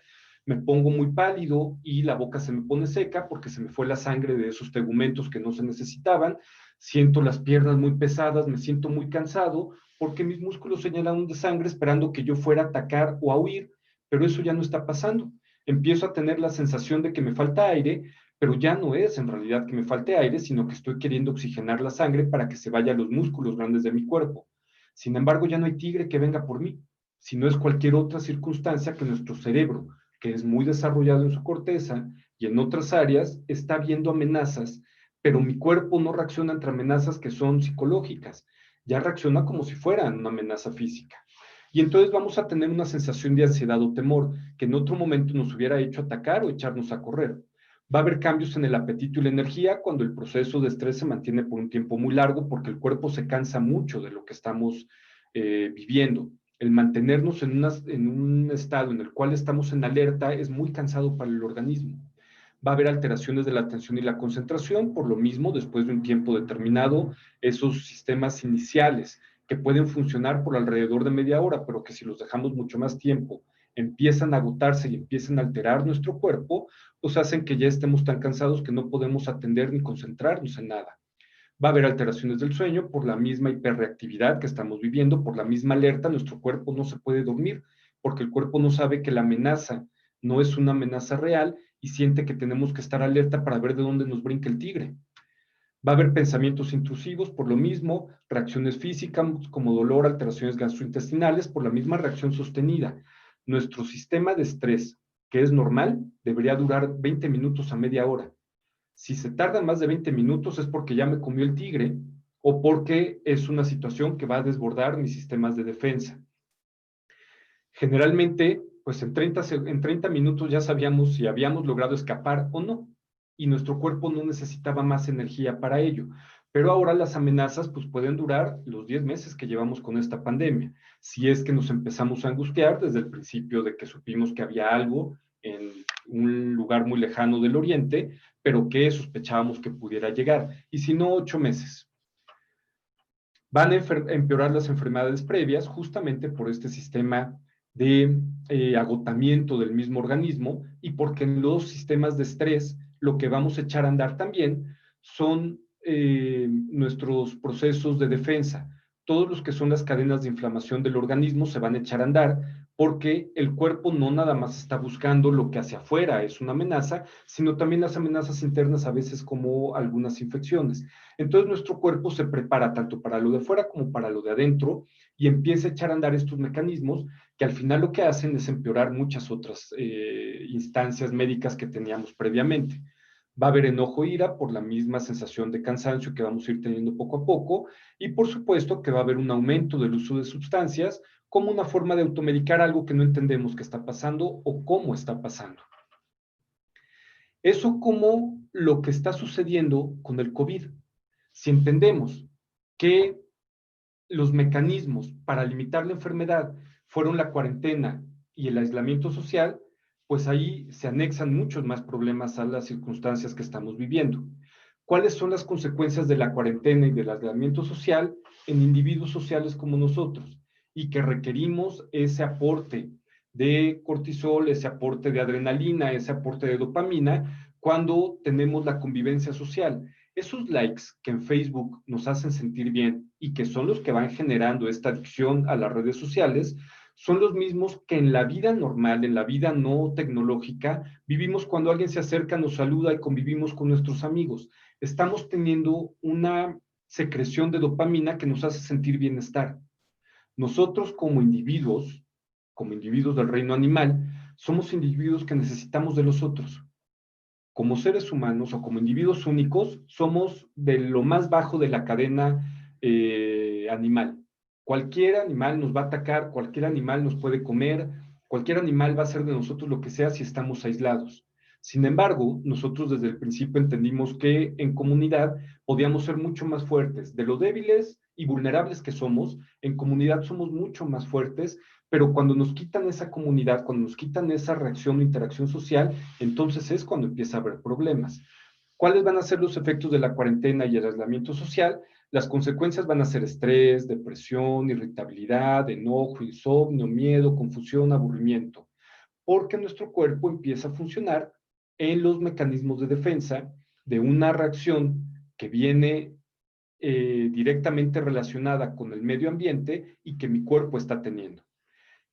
Me pongo muy pálido y la boca se me pone seca porque se me fue la sangre de esos tegumentos que no se necesitaban. siento las piernas muy pesadas, me siento muy cansado, porque mis músculos señalaron de sangre esperando que yo fuera a atacar o a huir, pero eso ya no está pasando. Empiezo a tener la sensación de que me falta aire, pero ya no es en realidad que me falte aire, sino que estoy queriendo oxigenar la sangre para que se vaya a los músculos grandes de mi cuerpo. Sin embargo, ya no hay tigre que venga por mí, sino es cualquier otra circunstancia que nuestro cerebro, que es muy desarrollado en su corteza y en otras áreas, está viendo amenazas, pero mi cuerpo no reacciona ante amenazas que son psicológicas, ya reacciona como si fueran una amenaza física. Y entonces vamos a tener una sensación de ansiedad o temor que en otro momento nos hubiera hecho atacar o echarnos a correr. Va a haber cambios en el apetito y la energía cuando el proceso de estrés se mantiene por un tiempo muy largo porque el cuerpo se cansa mucho de lo que estamos viviendo. El mantenernos en un estado en el cual estamos en alerta es muy cansado para el organismo. Va a haber alteraciones de la atención y la concentración, por lo mismo, después de un tiempo determinado, esos sistemas iniciales que pueden funcionar por alrededor de media hora, pero que si los dejamos mucho más tiempo, empiezan a agotarse y empiezan a alterar nuestro cuerpo, pues hacen que ya estemos tan cansados que no podemos atender ni concentrarnos en nada. Va a haber alteraciones del sueño por la misma hiperreactividad que estamos viviendo, por la misma alerta, nuestro cuerpo no se puede dormir, porque el cuerpo no sabe que la amenaza no es una amenaza real y siente que tenemos que estar alerta para ver de dónde nos brinca el tigre. Va a haber pensamientos intrusivos por lo mismo, reacciones físicas como dolor, alteraciones gastrointestinales por la misma reacción sostenida. Nuestro sistema de estrés, que es normal, debería durar 20 minutos a media hora. Si se tarda más de 20 minutos es porque ya me comió el tigre o porque es una situación que va a desbordar mis sistemas de defensa. Generalmente, pues en 30 minutos ya sabíamos si habíamos logrado escapar o no, y nuestro cuerpo no necesitaba más energía para ello. Pero ahora las amenazas pues pueden durar los 10 meses que llevamos con esta pandemia, si es que nos empezamos a angustiar desde el principio de que supimos que había algo en un lugar muy lejano del oriente, pero que sospechábamos que pudiera llegar, y si no, 8 meses. Van a empeorar las enfermedades previas justamente por este sistema de agotamiento del mismo organismo y porque en los sistemas de estrés lo que vamos a echar a andar también son nuestros procesos de defensa. Todos los que son las cadenas de inflamación del organismo se van a echar a andar porque el cuerpo no nada más está buscando lo que hacia afuera es una amenaza, sino también las amenazas internas a veces como algunas infecciones. Entonces nuestro cuerpo se prepara tanto para lo de afuera como para lo de adentro y empieza a echar a andar estos mecanismos que al final lo que hacen es empeorar muchas otras instancias médicas que teníamos previamente. Va a haber enojo e ira por la misma sensación de cansancio que vamos a ir teniendo poco a poco y por supuesto que va a haber un aumento del uso de sustancias como una forma de automedicar algo que no entendemos que está pasando o cómo está pasando. Eso como lo que está sucediendo con el COVID. Si entendemos que los mecanismos para limitar la enfermedad fueron la cuarentena y el aislamiento social, pues ahí se anexan muchos más problemas a las circunstancias que estamos viviendo. ¿Cuáles son las consecuencias de la cuarentena y del aislamiento social en individuos sociales como nosotros? Y que requerimos ese aporte de cortisol, ese aporte de adrenalina, ese aporte de dopamina, cuando tenemos la convivencia social. Esos likes que en Facebook nos hacen sentir bien y que son los que van generando esta adicción a las redes sociales, son los mismos que en la vida normal, en la vida no tecnológica, vivimos cuando alguien se acerca, nos saluda y convivimos con nuestros amigos. Estamos teniendo una secreción de dopamina que nos hace sentir bienestar. Nosotros como individuos del reino animal, somos individuos que necesitamos de los otros. Como seres humanos o como individuos únicos, somos de lo más bajo de la cadena animal. Cualquier animal nos va a atacar, cualquier animal nos puede comer, cualquier animal va a hacer de nosotros lo que sea si estamos aislados. Sin embargo, nosotros desde el principio entendimos que en comunidad podíamos ser mucho más fuertes. De lo débiles y vulnerables que somos, en comunidad somos mucho más fuertes, pero cuando nos quitan esa comunidad, cuando nos quitan esa reacción o interacción social, entonces es cuando empieza a haber problemas. ¿Cuáles van a ser los efectos de la cuarentena y el aislamiento social? Las consecuencias van a ser estrés, depresión, irritabilidad, enojo, insomnio, miedo, confusión, aburrimiento, porque nuestro cuerpo empieza a funcionar en los mecanismos de defensa de una reacción que viene directamente relacionada con el medio ambiente y que mi cuerpo está teniendo.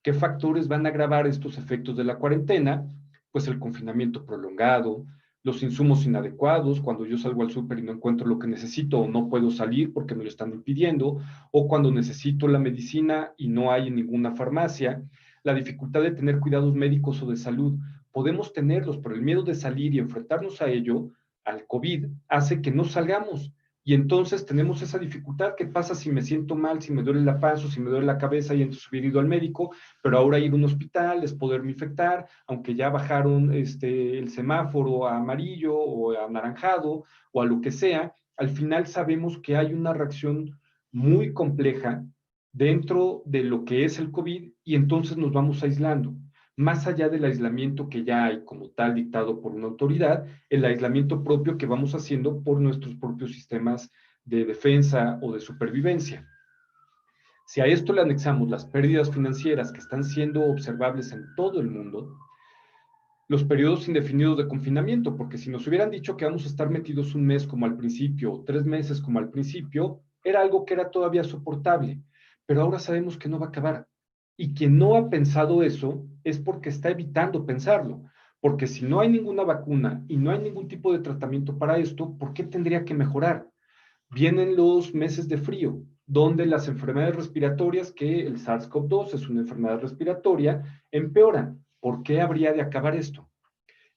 ¿Qué factores van a agravar estos efectos de la cuarentena? Pues el confinamiento prolongado, los insumos inadecuados, cuando yo salgo al súper y no encuentro lo que necesito o no puedo salir porque me lo están impidiendo, o cuando necesito la medicina y no hay en ninguna farmacia, la dificultad de tener cuidados médicos o de salud. Podemos tenerlos, pero el miedo de salir y enfrentarnos a ello, al COVID, hace que no salgamos. Y entonces tenemos esa dificultad. ¿Qué pasa si me siento mal, si me duele la panza o si me duele la cabeza y entonces hubiera ido al médico? Pero ahora ir a un hospital es poderme infectar, aunque ya bajaron el semáforo a amarillo o a anaranjado o a lo que sea, al final sabemos que hay una reacción muy compleja dentro de lo que es el COVID y entonces nos vamos aislando. Más allá del aislamiento que ya hay como tal dictado por una autoridad, el aislamiento propio que vamos haciendo por nuestros propios sistemas de defensa o de supervivencia. Si a esto le anexamos las pérdidas financieras que están siendo observables en todo el mundo, los periodos indefinidos de confinamiento, porque si nos hubieran dicho que vamos a estar metidos un mes como al principio o 3 meses como al principio, era algo que era todavía soportable, pero ahora sabemos que no va a acabar. Y quien no ha pensado eso es porque está evitando pensarlo, porque si no hay ninguna vacuna y no hay ningún tipo de tratamiento para esto, ¿por qué tendría que mejorar? Vienen los meses de frío, donde las enfermedades respiratorias, que el SARS-CoV-2 es una enfermedad respiratoria, empeoran. ¿Por qué habría de acabar esto?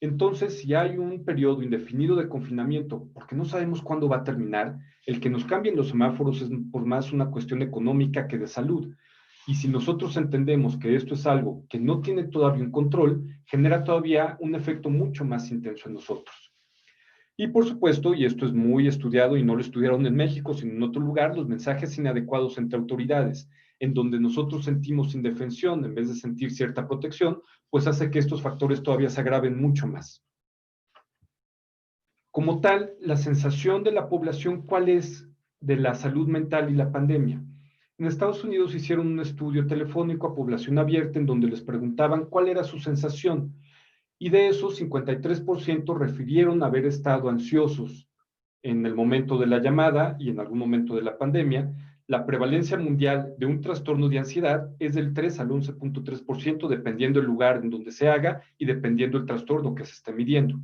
Entonces, si hay un periodo indefinido de confinamiento, porque no sabemos cuándo va a terminar, el que nos cambien los semáforos es por más una cuestión económica que de salud. Y si nosotros entendemos que esto es algo que no tiene todavía un control, genera todavía un efecto mucho más intenso en nosotros. Y por supuesto, y esto es muy estudiado y no lo estudiaron en México, sino en otro lugar, los mensajes inadecuados entre autoridades, en donde nosotros sentimos indefensión en vez de sentir cierta protección, pues hace que estos factores todavía se agraven mucho más. Como tal, la sensación de la población, ¿cuál es de la salud mental y la pandemia? En Estados Unidos hicieron un estudio telefónico a población abierta en donde les preguntaban cuál era su sensación. Y de esos, 53% refirieron haber estado ansiosos en el momento de la llamada y en algún momento de la pandemia. La prevalencia mundial de un trastorno de ansiedad es del 3 al 11.3%, dependiendo el lugar en donde se haga y dependiendo el trastorno que se esté midiendo.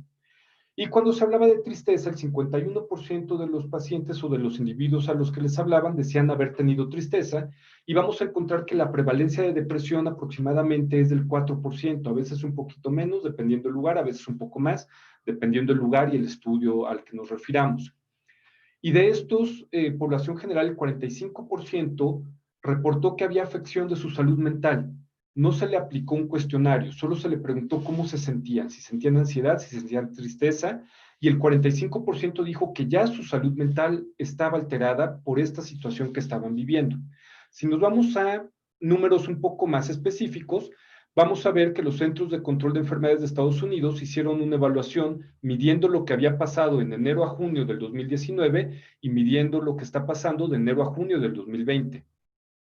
Y cuando se hablaba de tristeza, el 51% de los pacientes o de los individuos a los que les hablaban decían haber tenido tristeza, y vamos a encontrar que la prevalencia de depresión aproximadamente es del 4%, a veces un poquito menos, dependiendo del lugar, a veces un poco más, dependiendo del lugar y el estudio al que nos refiramos. Y de estos, población general, el 45% reportó que había afección de su salud mental. No se le aplicó un cuestionario, solo se le preguntó cómo se sentían, si sentían ansiedad, si sentían tristeza, y el 45% dijo que ya su salud mental estaba alterada por esta situación que estaban viviendo. Si nos vamos a números un poco más específicos, vamos a ver que los Centros de Control de Enfermedades de Estados Unidos hicieron una evaluación midiendo lo que había pasado en enero a junio del 2019 y midiendo lo que está pasando de enero a junio del 2020.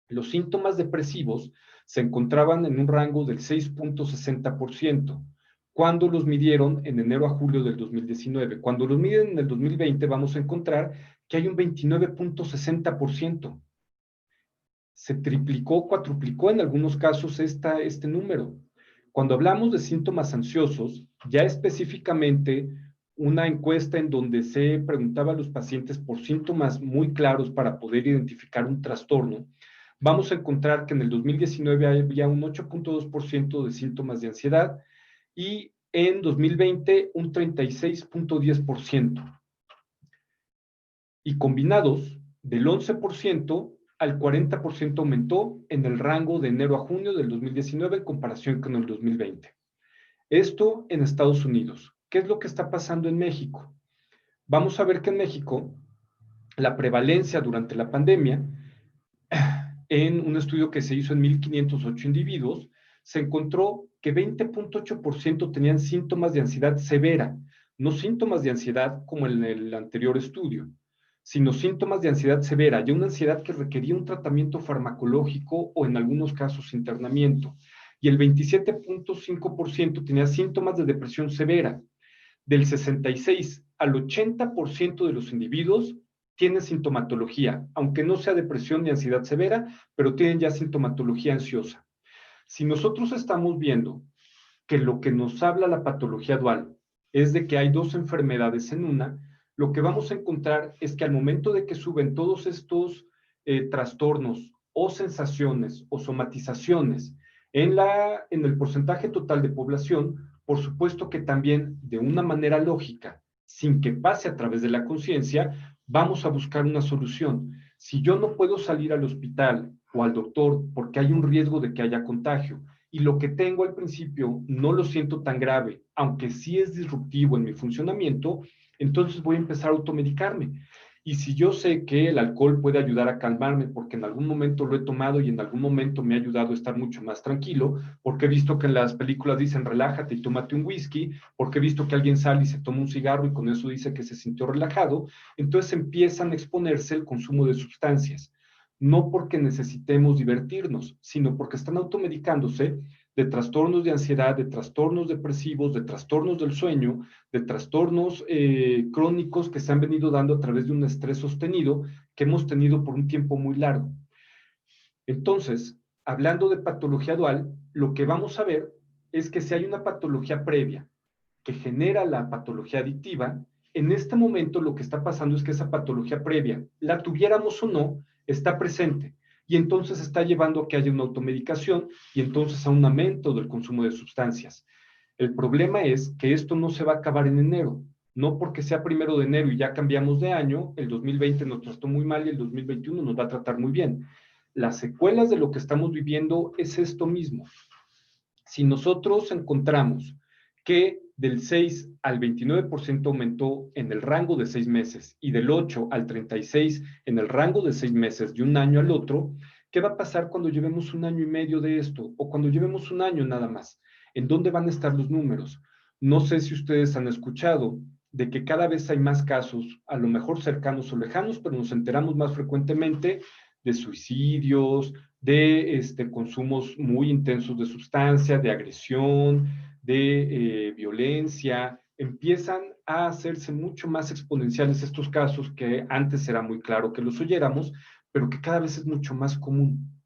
Los síntomas depresivos se encontraban en un rango del 6.60%, cuando los midieron en enero a julio del 2019. Cuando los miden en el 2020 vamos a encontrar que hay un 29.60%. Se triplicó, cuatruplicó en algunos casos este número. Cuando hablamos de síntomas ansiosos, ya específicamente una encuesta en donde se preguntaba a los pacientes por síntomas muy claros para poder identificar un trastorno, vamos a encontrar que en el 2019 había un 8.2% de síntomas de ansiedad y en 2020 un 36.10%. Y combinados, del 11% al 40% aumentó en el rango de enero a junio del 2019 en comparación con el 2020. Esto en Estados Unidos. ¿Qué es lo que está pasando en México? Vamos a ver que en México la prevalencia durante la pandemia, en un estudio que se hizo en 1,508 individuos, se encontró que 20.8% tenían síntomas de ansiedad severa, no síntomas de ansiedad como en el anterior estudio, sino síntomas de ansiedad severa, ya una ansiedad que requería un tratamiento farmacológico o en algunos casos internamiento. Y el 27.5% tenía síntomas de depresión severa. Del 66 al 80% de los individuos tienen sintomatología, aunque no sea depresión ni ansiedad severa, pero tienen ya sintomatología ansiosa. Si nosotros estamos viendo que lo que nos habla la patología dual es de que hay dos enfermedades en una, lo que vamos a encontrar es que al momento de que suben todos estos trastornos o sensaciones o somatizaciones en el porcentaje total de población, por supuesto que también de una manera lógica, sin que pase a través de la conciencia, vamos a buscar una solución. Si yo no puedo salir al hospital o al doctor porque hay un riesgo de que haya contagio, y lo que tengo al principio no lo siento tan grave, aunque sí es disruptivo en mi funcionamiento, entonces voy a empezar a automedicarme. Y si yo sé que el alcohol puede ayudar a calmarme porque en algún momento lo he tomado y en algún momento me ha ayudado a estar mucho más tranquilo, porque he visto que en las películas dicen relájate y tómate un whisky, porque he visto que alguien sale y se toma un cigarro y con eso dice que se sintió relajado, entonces empiezan a exponerse el consumo de sustancias. No porque necesitemos divertirnos, sino porque están automedicándose de trastornos de ansiedad, de trastornos depresivos, de trastornos del sueño, de trastornos crónicos que se han venido dando a través de un estrés sostenido que hemos tenido por un tiempo muy largo. Entonces, hablando de patología dual, lo que vamos a ver es que si hay una patología previa que genera la patología adictiva, en este momento lo que está pasando es que esa patología previa, la tuviéramos o no, está presente y entonces está llevando a que haya una automedicación y entonces a un aumento del consumo de sustancias. El problema es que esto no se va a acabar en enero, no porque sea 1 de enero y ya cambiamos de año, el 2020 nos trató muy mal y el 2021 nos va a tratar muy bien. Las secuelas de lo que estamos viviendo es esto mismo. Si nosotros encontramos que del 6 al 29% aumentó en el rango de 6 meses y del 8 al 36 en el rango de 6 meses de un año al otro, ¿qué va a pasar cuando llevemos 1 año y medio de esto? O cuando llevemos 1 año nada más. ¿En dónde van a estar los números? No sé si ustedes han escuchado de que cada vez hay más casos, a lo mejor cercanos o lejanos, pero nos enteramos más frecuentemente de suicidios, de consumos muy intensos de sustancia, de agresión, de violencia, empiezan a hacerse mucho más exponenciales estos casos que antes era muy claro que los oyéramos, pero que cada vez es mucho más común.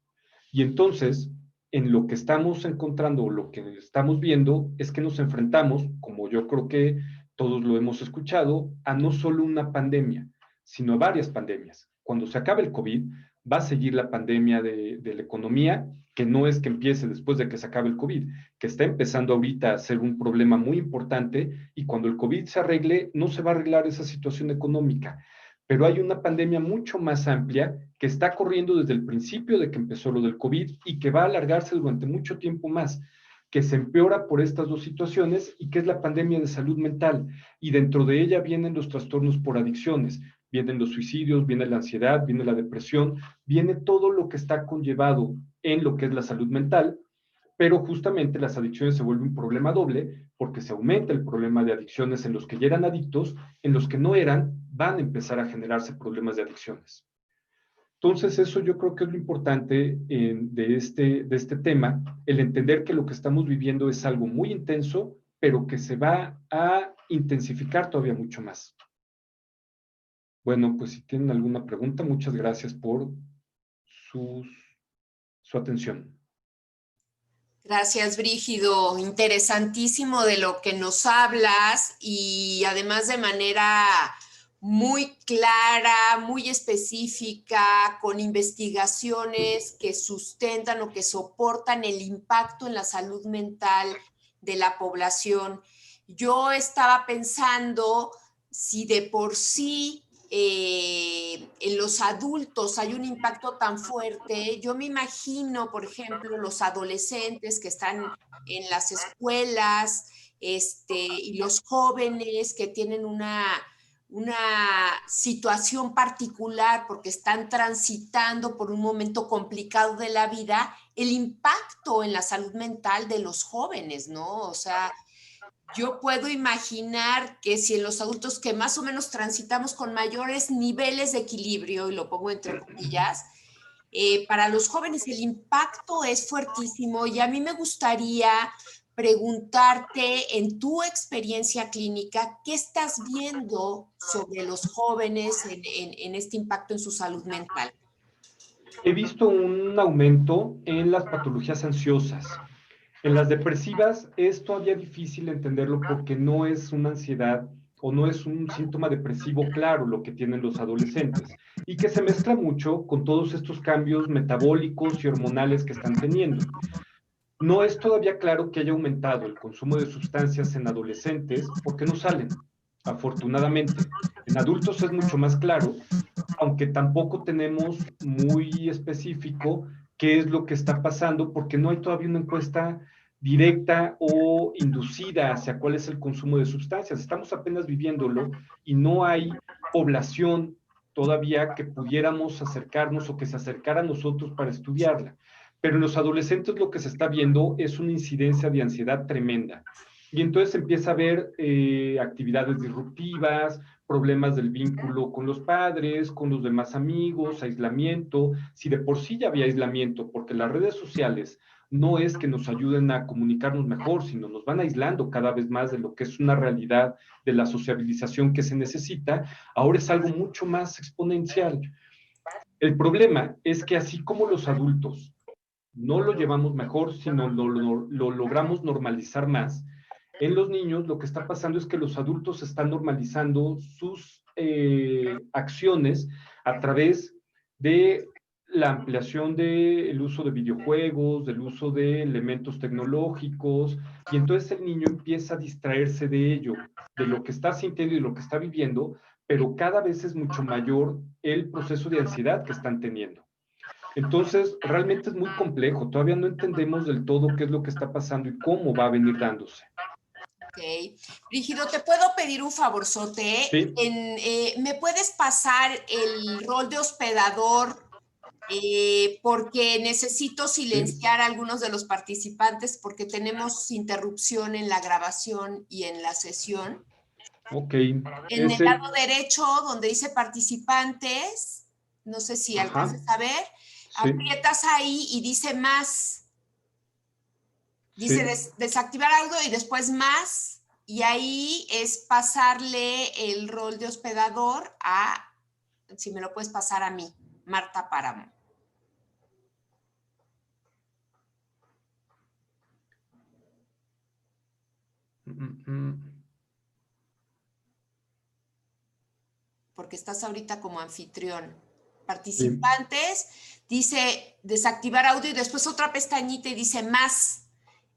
Y entonces, en lo que estamos encontrando o lo que estamos viendo es que nos enfrentamos, como yo creo que todos lo hemos escuchado, a no solo una pandemia, sino a varias pandemias. Cuando se acabe el COVID, va a seguir la pandemia de la economía, que no es que empiece después de que se acabe el COVID, que está empezando ahorita a ser un problema muy importante y cuando el COVID se arregle, no se va a arreglar esa situación económica. Pero hay una pandemia mucho más amplia que está corriendo desde el principio de que empezó lo del COVID y que va a alargarse durante mucho tiempo más, que se empeora por estas dos situaciones y que es la pandemia de salud mental. Y dentro de ella vienen los trastornos por adicciones, vienen los suicidios, viene la ansiedad, viene la depresión, viene todo lo que está conllevado en lo que es la salud mental, pero justamente las adicciones se vuelven un problema doble porque se aumenta el problema de adicciones en los que ya eran adictos, en los que no eran, van a empezar a generarse problemas de adicciones. Entonces, eso yo creo que es lo importante de este tema, el entender que lo que estamos viviendo es algo muy intenso, pero que se va a intensificar todavía mucho más. Bueno, pues si tienen alguna pregunta, muchas gracias por su atención. Gracias, Brígido. Interesantísimo de lo que nos hablas y además de manera muy clara, muy específica, con investigaciones que sustentan o que soportan el impacto en la salud mental de la población. Yo estaba pensando si de por sí en los adultos hay un impacto tan fuerte. Yo me imagino, por ejemplo, los adolescentes que están en las escuelas y los jóvenes que tienen una situación particular porque están transitando por un momento complicado de la vida, el impacto en la salud mental de los jóvenes, ¿no? O sea, yo puedo imaginar que si en los adultos que más o menos transitamos con mayores niveles de equilibrio, y lo pongo entre comillas, para los jóvenes el impacto es fuertísimo y a mí me gustaría preguntarte en tu experiencia clínica, ¿qué estás viendo sobre los jóvenes en este impacto en su salud mental? He visto un aumento en las patologías ansiosas. En las depresivas es todavía difícil entenderlo porque no es una ansiedad o no es un síntoma depresivo claro lo que tienen los adolescentes y que se mezcla mucho con todos estos cambios metabólicos y hormonales que están teniendo. No es todavía claro que haya aumentado el consumo de sustancias en adolescentes porque no salen, afortunadamente. En adultos es mucho más claro, aunque tampoco tenemos muy específico qué es lo que está pasando, porque no hay todavía una encuesta directa o inducida hacia cuál es el consumo de sustancias. Estamos apenas viviéndolo y no hay población todavía que pudiéramos acercarnos o que se acercara a nosotros para estudiarla. Pero en los adolescentes lo que se está viendo es una incidencia de ansiedad tremenda. Y entonces empieza a haber actividades disruptivas, problemas del vínculo con los padres, con los demás amigos, aislamiento. Si de por sí ya había aislamiento, porque las redes sociales no es que nos ayuden a comunicarnos mejor, sino nos van aislando cada vez más de lo que es una realidad de la sociabilización que se necesita, ahora es algo mucho más exponencial. El problema es que así como los adultos no lo llevamos mejor, sino lo logramos normalizar más, en los niños lo que está pasando es que los adultos están normalizando sus acciones a través de la ampliación del uso de videojuegos, del uso de elementos tecnológicos, y entonces el niño empieza a distraerse de ello, de lo que está sintiendo y de lo que está viviendo, pero cada vez es mucho mayor el proceso de ansiedad que están teniendo. Entonces, realmente es muy complejo, todavía no entendemos del todo qué es lo que está pasando y cómo va a venir dándose. Ok. Brígido, ¿te puedo pedir un favorzote? Sí. ¿Me puedes pasar el rol de hospedador? Porque necesito silenciar a algunos de los participantes porque tenemos interrupción en la grabación y en la sesión. Ok. En el lado derecho, donde dice participantes, no sé si alcances a ver, sí. Aprietas ahí y dice más. Dice Sí. desactivar algo y después más, y ahí es pasarle el rol de hospedador a, si me lo puedes pasar a mí, Marta Páramo. Porque estás ahorita como anfitrión. Participantes, sí. Dice desactivar audio y después otra pestañita y dice más.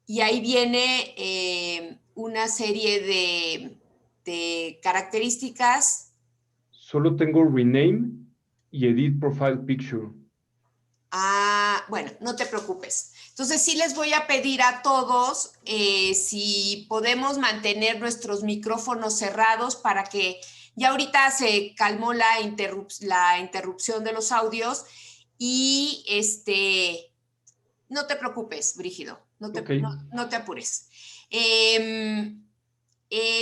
Y ahí viene una serie de características. Solo tengo rename y edit profile picture. Ah, bueno, no te preocupes. Entonces sí les voy a pedir a todos si podemos mantener nuestros micrófonos cerrados para que ya ahorita se calmó la interrupción de los audios y no te preocupes, Brígido, no te apures.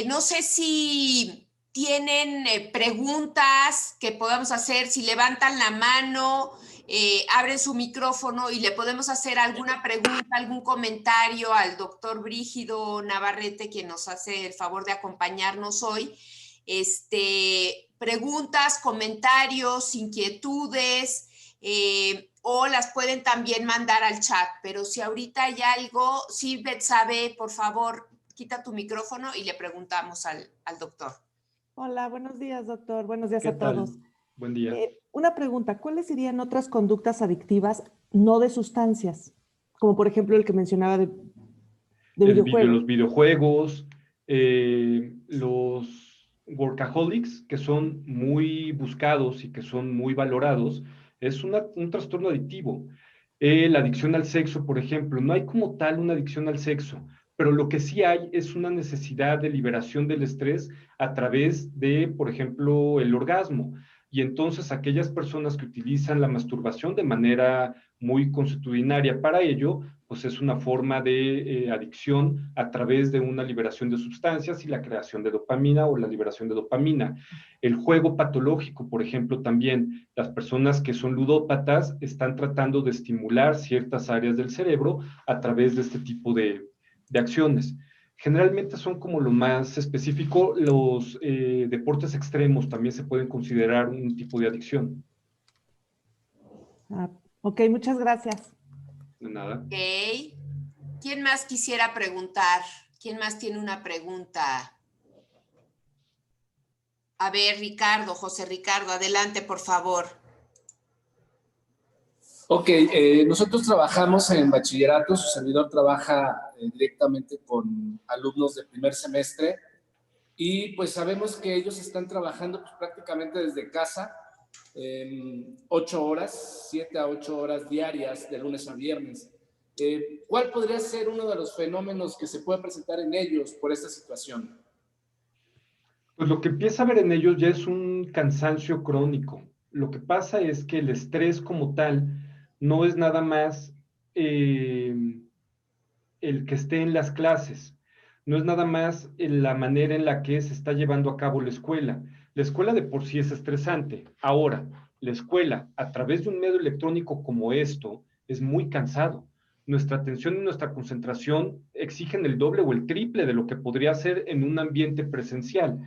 No sé si tienen preguntas que podamos hacer, si levantan la mano, abren su micrófono y le podemos hacer alguna pregunta, algún comentario al doctor Brígido Navarrete, quien nos hace el favor de acompañarnos hoy. Preguntas, comentarios, inquietudes, o las pueden también mandar al chat, pero si ahorita hay algo, sí, Betsabe, por favor, quita tu micrófono y le preguntamos al doctor. Hola, buenos días, doctor. Buenos días a todos. Buen día. Una pregunta, ¿cuáles serían otras conductas adictivas no de sustancias? Como por ejemplo el que mencionaba de videojuegos. Los videojuegos, los workaholics, que son muy buscados y que son muy valorados, es un trastorno adictivo. La adicción al sexo, por ejemplo, no hay como tal una adicción al sexo, pero lo que sí hay es una necesidad de liberación del estrés a través de, por ejemplo, el orgasmo. Y entonces aquellas personas que utilizan la masturbación de manera muy consuetudinaria para ello, pues es una forma de adicción a través de una liberación de sustancias y la creación de dopamina o la liberación de dopamina. El juego patológico, por ejemplo, también las personas que son ludópatas están tratando de estimular ciertas áreas del cerebro a través de este tipo de acciones. Generalmente son como lo más específico. Los deportes extremos también se pueden considerar un tipo de adicción. Ok, muchas gracias. De nada. Ok. ¿Quién más quisiera preguntar? ¿Quién más tiene una pregunta? A ver, Ricardo, José Ricardo, adelante, por favor. Ok, nosotros trabajamos en bachillerato, su servidor trabaja directamente con alumnos de primer semestre y pues sabemos que ellos están trabajando pues, prácticamente desde casa, 8 horas, 7 a 8 horas diarias de lunes a viernes. ¿Cuál podría ser uno de los fenómenos que se puede presentar en ellos por esta situación? Pues lo que empieza a ver en ellos ya es un cansancio crónico. Lo que pasa es que el estrés como tal no es nada más el que esté en las clases, no es nada más la manera en la que se está llevando a cabo la escuela. La escuela de por sí es estresante. Ahora, la escuela, a través de un medio electrónico como esto, es muy cansado. Nuestra atención y nuestra concentración exigen el doble o el triple de lo que podría ser en un ambiente presencial.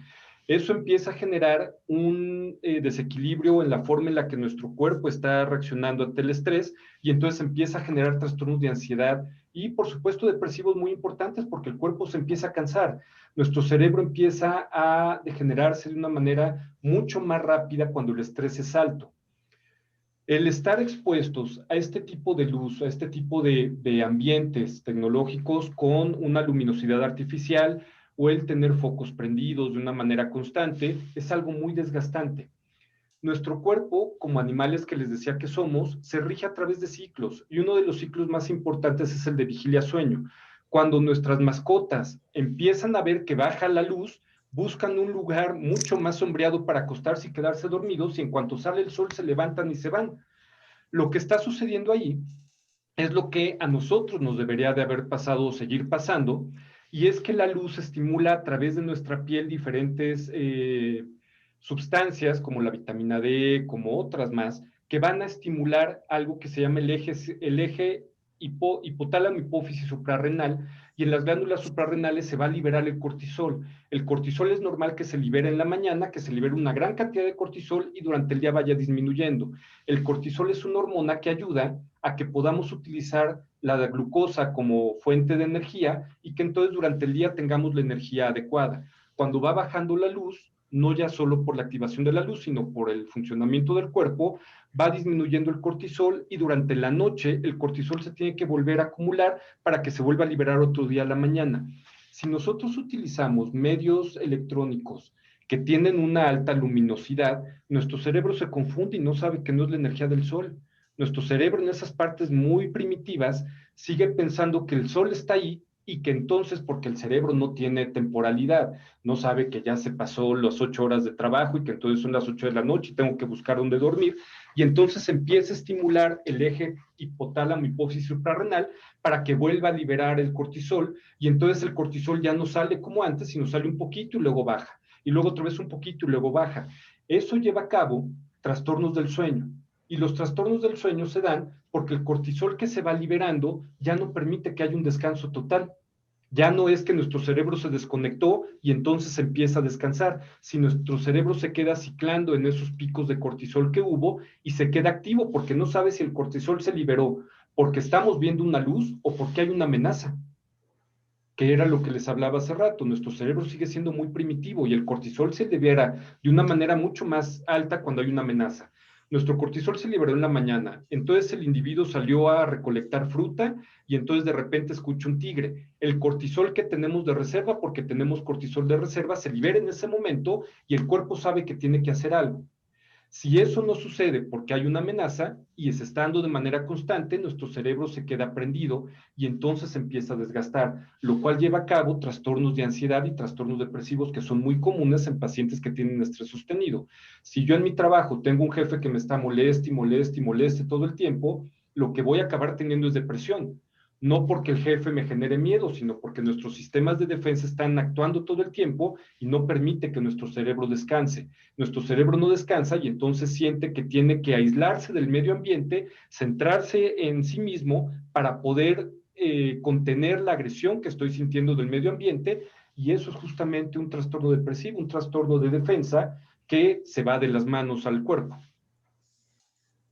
Eso empieza a generar un desequilibrio en la forma en la que nuestro cuerpo está reaccionando ante el estrés y entonces empieza a generar trastornos de ansiedad y, por supuesto, depresivos muy importantes porque el cuerpo se empieza a cansar. Nuestro cerebro empieza a degenerarse de una manera mucho más rápida cuando el estrés es alto. El estar expuestos a este tipo de luz, a este tipo de ambientes tecnológicos con una luminosidad artificial o el tener focos prendidos de una manera constante es algo muy desgastante. Nuestro cuerpo, como animales que les decía que somos, se rige a través de ciclos y uno de los ciclos más importantes es el de vigilia-sueño. Cuando nuestras mascotas empiezan a ver que baja la luz, buscan un lugar mucho más sombreado para acostarse y quedarse dormidos y en cuanto sale el sol se levantan y se van. Lo que está sucediendo ahí es lo que a nosotros nos debería de haber pasado o seguir pasando, y es que la luz estimula a través de nuestra piel diferentes sustancias como la vitamina D, como otras más, que van a estimular algo que se llama el eje hipotálamo hipófisis suprarrenal, y en las glándulas suprarrenales se va a liberar el cortisol. El cortisol es normal que se libere en la mañana, que se libere una gran cantidad de cortisol y durante el día vaya disminuyendo. El cortisol es una hormona que ayuda a que podamos utilizar la glucosa como fuente de energía y que entonces durante el día tengamos la energía adecuada. Cuando va bajando la luz, no ya solo por la activación de la luz, sino por el funcionamiento del cuerpo, va disminuyendo el cortisol y durante la noche el cortisol se tiene que volver a acumular para que se vuelva a liberar otro día a la mañana. Si nosotros utilizamos medios electrónicos que tienen una alta luminosidad, nuestro cerebro se confunde y no sabe que no es la energía del sol. Nuestro cerebro en esas partes muy primitivas sigue pensando que el sol está ahí y que entonces, porque el cerebro no tiene temporalidad, no sabe que ya se pasó las 8 horas de trabajo y que entonces son las 8 de la noche y tengo que buscar dónde dormir, y entonces empieza a estimular el eje hipotálamo hipófisis suprarrenal para que vuelva a liberar el cortisol, y entonces el cortisol ya no sale como antes, sino sale un poquito y luego baja, y luego otra vez un poquito y luego baja. Eso lleva a cabo trastornos del sueño. Y los trastornos del sueño se dan porque el cortisol que se va liberando ya no permite que haya un descanso total. Ya no es que nuestro cerebro se desconectó y entonces empieza a descansar, si nuestro cerebro se queda ciclando en esos picos de cortisol que hubo y se queda activo porque no sabe si el cortisol se liberó porque estamos viendo una luz o porque hay una amenaza, que era lo que les hablaba hace rato. Nuestro cerebro sigue siendo muy primitivo y el cortisol se libera de una manera mucho más alta cuando hay una amenaza. Nuestro cortisol se liberó en la mañana, entonces el individuo salió a recolectar fruta y entonces de repente escucha un tigre. El cortisol que tenemos de reserva, porque tenemos cortisol de reserva, se libera en ese momento y el cuerpo sabe que tiene que hacer algo. Si eso no sucede porque hay una amenaza y se está dando de manera constante, nuestro cerebro se queda prendido y entonces empieza a desgastar, lo cual lleva a cabo trastornos de ansiedad y trastornos depresivos que son muy comunes en pacientes que tienen estrés sostenido. Si yo en mi trabajo tengo un jefe que me está moleste y moleste y moleste todo el tiempo, lo que voy a acabar teniendo es depresión. No porque el jefe me genere miedo, sino porque nuestros sistemas de defensa están actuando todo el tiempo y no permite que nuestro cerebro descanse. Nuestro cerebro no descansa y entonces siente que tiene que aislarse del medio ambiente, centrarse en sí mismo para poder contener la agresión que estoy sintiendo del medio ambiente, y eso es justamente un trastorno depresivo, un trastorno de defensa que se va de las manos al cuerpo.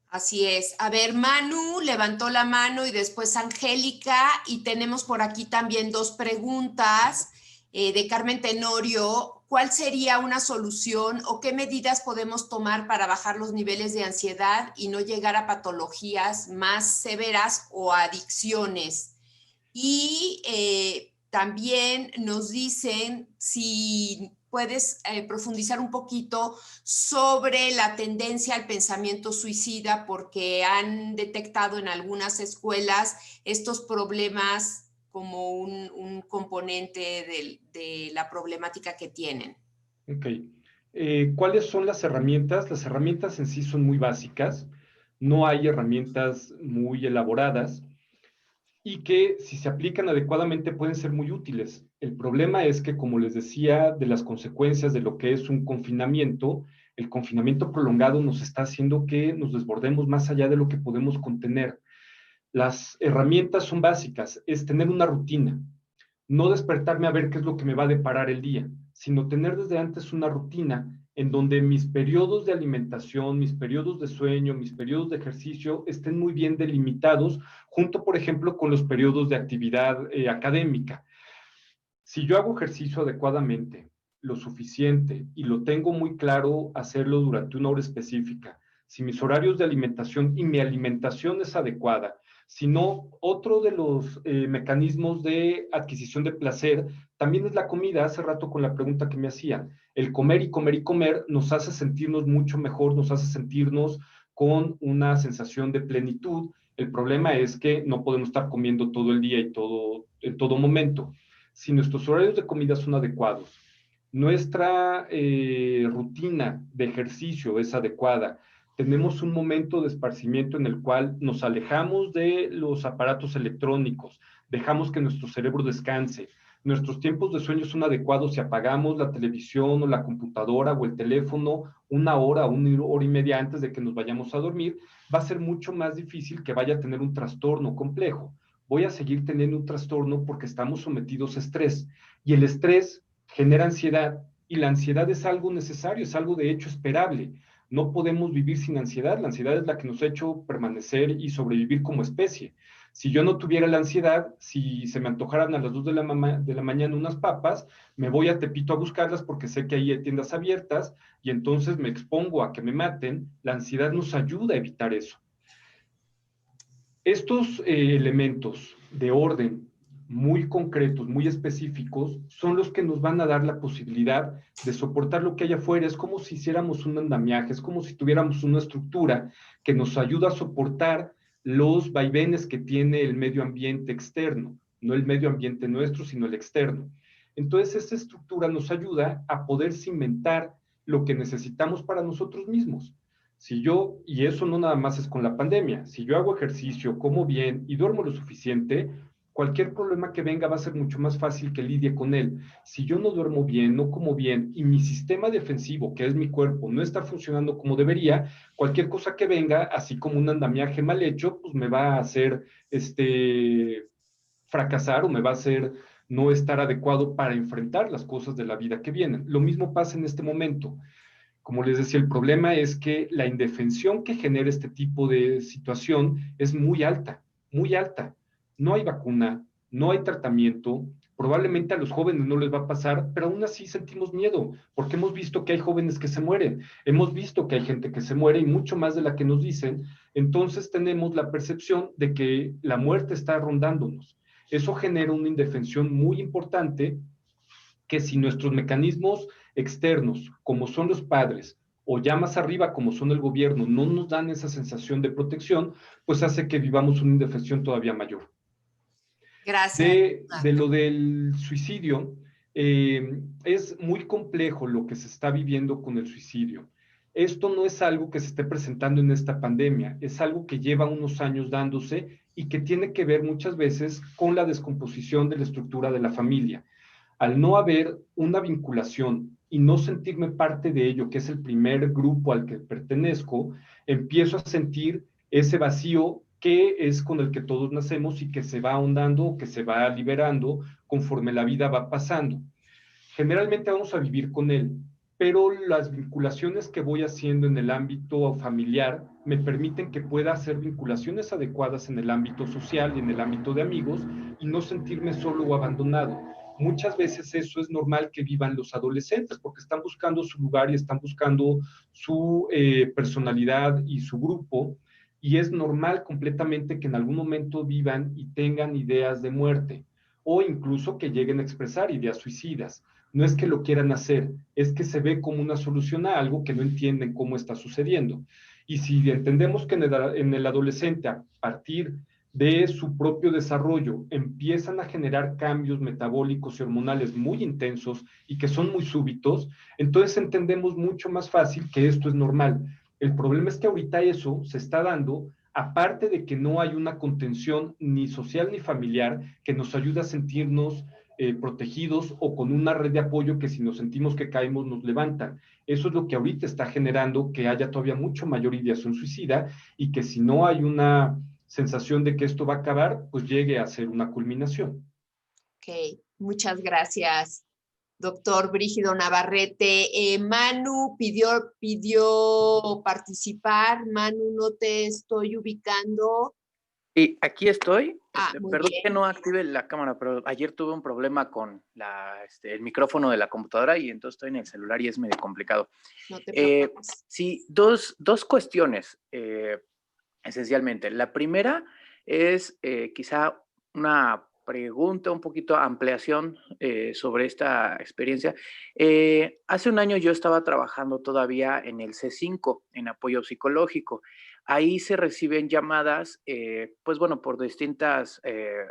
Así es. A ver, Manu levantó la mano y después Angélica, y tenemos por aquí también 2 preguntas de Carmen Tenorio. ¿Cuál sería una solución o qué medidas podemos tomar para bajar los niveles de ansiedad y no llegar a patologías más severas o adicciones? Y también nos dicen si puedes profundizar un poquito sobre la tendencia al pensamiento suicida, porque han detectado en algunas escuelas estos problemas como un componente de la problemática que tienen. Ok. ¿Cuáles son las herramientas? Las herramientas en sí son muy básicas. No hay herramientas muy elaboradas y que si se aplican adecuadamente pueden ser muy útiles. El problema es que, como les decía, de las consecuencias de lo que es un confinamiento, el confinamiento prolongado nos está haciendo que nos desbordemos más allá de lo que podemos contener. Las herramientas son básicas, es tener una rutina, no despertarme a ver qué es lo que me va a deparar el día, sino tener desde antes una rutina en donde mis periodos de alimentación, mis periodos de sueño, mis periodos de ejercicio estén muy bien delimitados, junto, por ejemplo, con los periodos de actividad académica. Si yo hago ejercicio adecuadamente, lo suficiente, y lo tengo muy claro hacerlo durante una hora específica, si mis horarios de alimentación y mi alimentación es adecuada, sino otro de los mecanismos de adquisición de placer también es la comida. Hace rato con la pregunta que me hacían, el comer y comer y comer nos hace sentirnos mucho mejor, nos hace sentirnos con una sensación de plenitud. El problema es que no podemos estar comiendo todo el día y en todo momento. Si nuestros horarios de comida son adecuados, nuestra rutina de ejercicio es adecuada, tenemos un momento de esparcimiento en el cual nos alejamos de los aparatos electrónicos, dejamos que nuestro cerebro descanse, nuestros tiempos de sueño son adecuados y apagamos la televisión o la computadora o el teléfono 1 hora, 1 hora y media antes de que nos vayamos a dormir, va a ser mucho más difícil que vaya a tener un trastorno complejo. Voy a seguir teniendo un trastorno porque estamos sometidos a estrés, y el estrés genera ansiedad, y la ansiedad es algo necesario, es algo de hecho esperable. No podemos vivir sin ansiedad. La ansiedad es la que nos ha hecho permanecer y sobrevivir como especie. Si yo no tuviera la ansiedad, si se me antojaran a las 2 de la mañana unas papas, me voy a Tepito a buscarlas porque sé que ahí hay tiendas abiertas y entonces me expongo a que me maten. La ansiedad nos ayuda a evitar eso. Estos elementos de orden muy concretos, muy específicos, son los que nos van a dar la posibilidad de soportar lo que hay afuera. Es como si hiciéramos un andamiaje, es como si tuviéramos una estructura que nos ayuda a soportar los vaivenes que tiene el medio ambiente externo, no el medio ambiente nuestro, sino el externo. Entonces, esta estructura nos ayuda a poder cimentar lo que necesitamos para nosotros mismos. Si yo, y eso no nada más es con la pandemia, si yo hago ejercicio, como bien y duermo lo suficiente, cualquier problema que venga va a ser mucho más fácil que lidie con él. Si yo no duermo bien, no como bien, y mi sistema defensivo, que es mi cuerpo, no está funcionando como debería, cualquier cosa que venga, así como un andamiaje mal hecho, pues me va a hacer fracasar, o me va a hacer no estar adecuado para enfrentar las cosas de la vida que vienen. Lo mismo pasa en este momento. Como les decía, el problema es que la indefensión que genera este tipo de situación es muy alta, muy alta. No hay vacuna, no hay tratamiento, probablemente a los jóvenes no les va a pasar, pero aún así sentimos miedo, porque hemos visto que hay jóvenes que se mueren, hemos visto que hay gente que se muere y mucho más de la que nos dicen. Entonces tenemos la percepción de que la muerte está rondándonos. Eso genera una indefensión muy importante, que si nuestros mecanismos externos, como son los padres, o ya más arriba, como son el gobierno, no nos dan esa sensación de protección, pues hace que vivamos una indefensión todavía mayor. Gracias. De lo del suicidio, es muy complejo lo que se está viviendo con el suicidio. Esto no es algo que se esté presentando en esta pandemia, es algo que lleva unos años dándose y que tiene que ver muchas veces con la descomposición de la estructura de la familia. Al no haber una vinculación y no sentirme parte de ello, que es el primer grupo al que pertenezco, empiezo a sentir ese vacío que es con el que todos nacemos y que se va ahondando, que se va liberando conforme la vida va pasando. Generalmente vamos a vivir con él, pero las vinculaciones que voy haciendo en el ámbito familiar me permiten que pueda hacer vinculaciones adecuadas en el ámbito social y en el ámbito de amigos y no sentirme solo o abandonado. Muchas veces eso es normal que vivan los adolescentes porque están buscando su lugar y están buscando su personalidad y su grupo, y es normal completamente que en algún momento vivan y tengan ideas de muerte o incluso que lleguen a expresar ideas suicidas. No es que lo quieran hacer, es que se ve como una solución a algo que no entienden cómo está sucediendo. Y si entendemos que en el adolescente, a partir de su propio desarrollo, empiezan a generar cambios metabólicos y hormonales muy intensos y que son muy súbitos, entonces entendemos mucho más fácil que esto es normal. El problema es que ahorita eso se está dando, aparte de que no hay una contención ni social ni familiar que nos ayude a sentirnos protegidos o con una red de apoyo que si nos sentimos que caemos nos levantan. Eso es lo que ahorita está generando que haya todavía mucho mayor ideación suicida y que si no hay una sensación de que esto va a acabar, pues llegue a ser una culminación. Ok, muchas gracias, doctor Brígido Navarrete. Manu pidió participar. Manu, no te estoy ubicando. Y aquí estoy. Muy Perdón bien. que no active la cámara, pero ayer tuve un problema con el micrófono de la computadora y entonces estoy en el celular y es medio complicado. No te preocupes. Sí, dos cuestiones, esencialmente. La primera es quizá una pregunta, un poquito ampliación sobre esta experiencia. Hace un año yo estaba trabajando todavía en el C5, en apoyo psicológico. Ahí se reciben llamadas, pues bueno, por distintas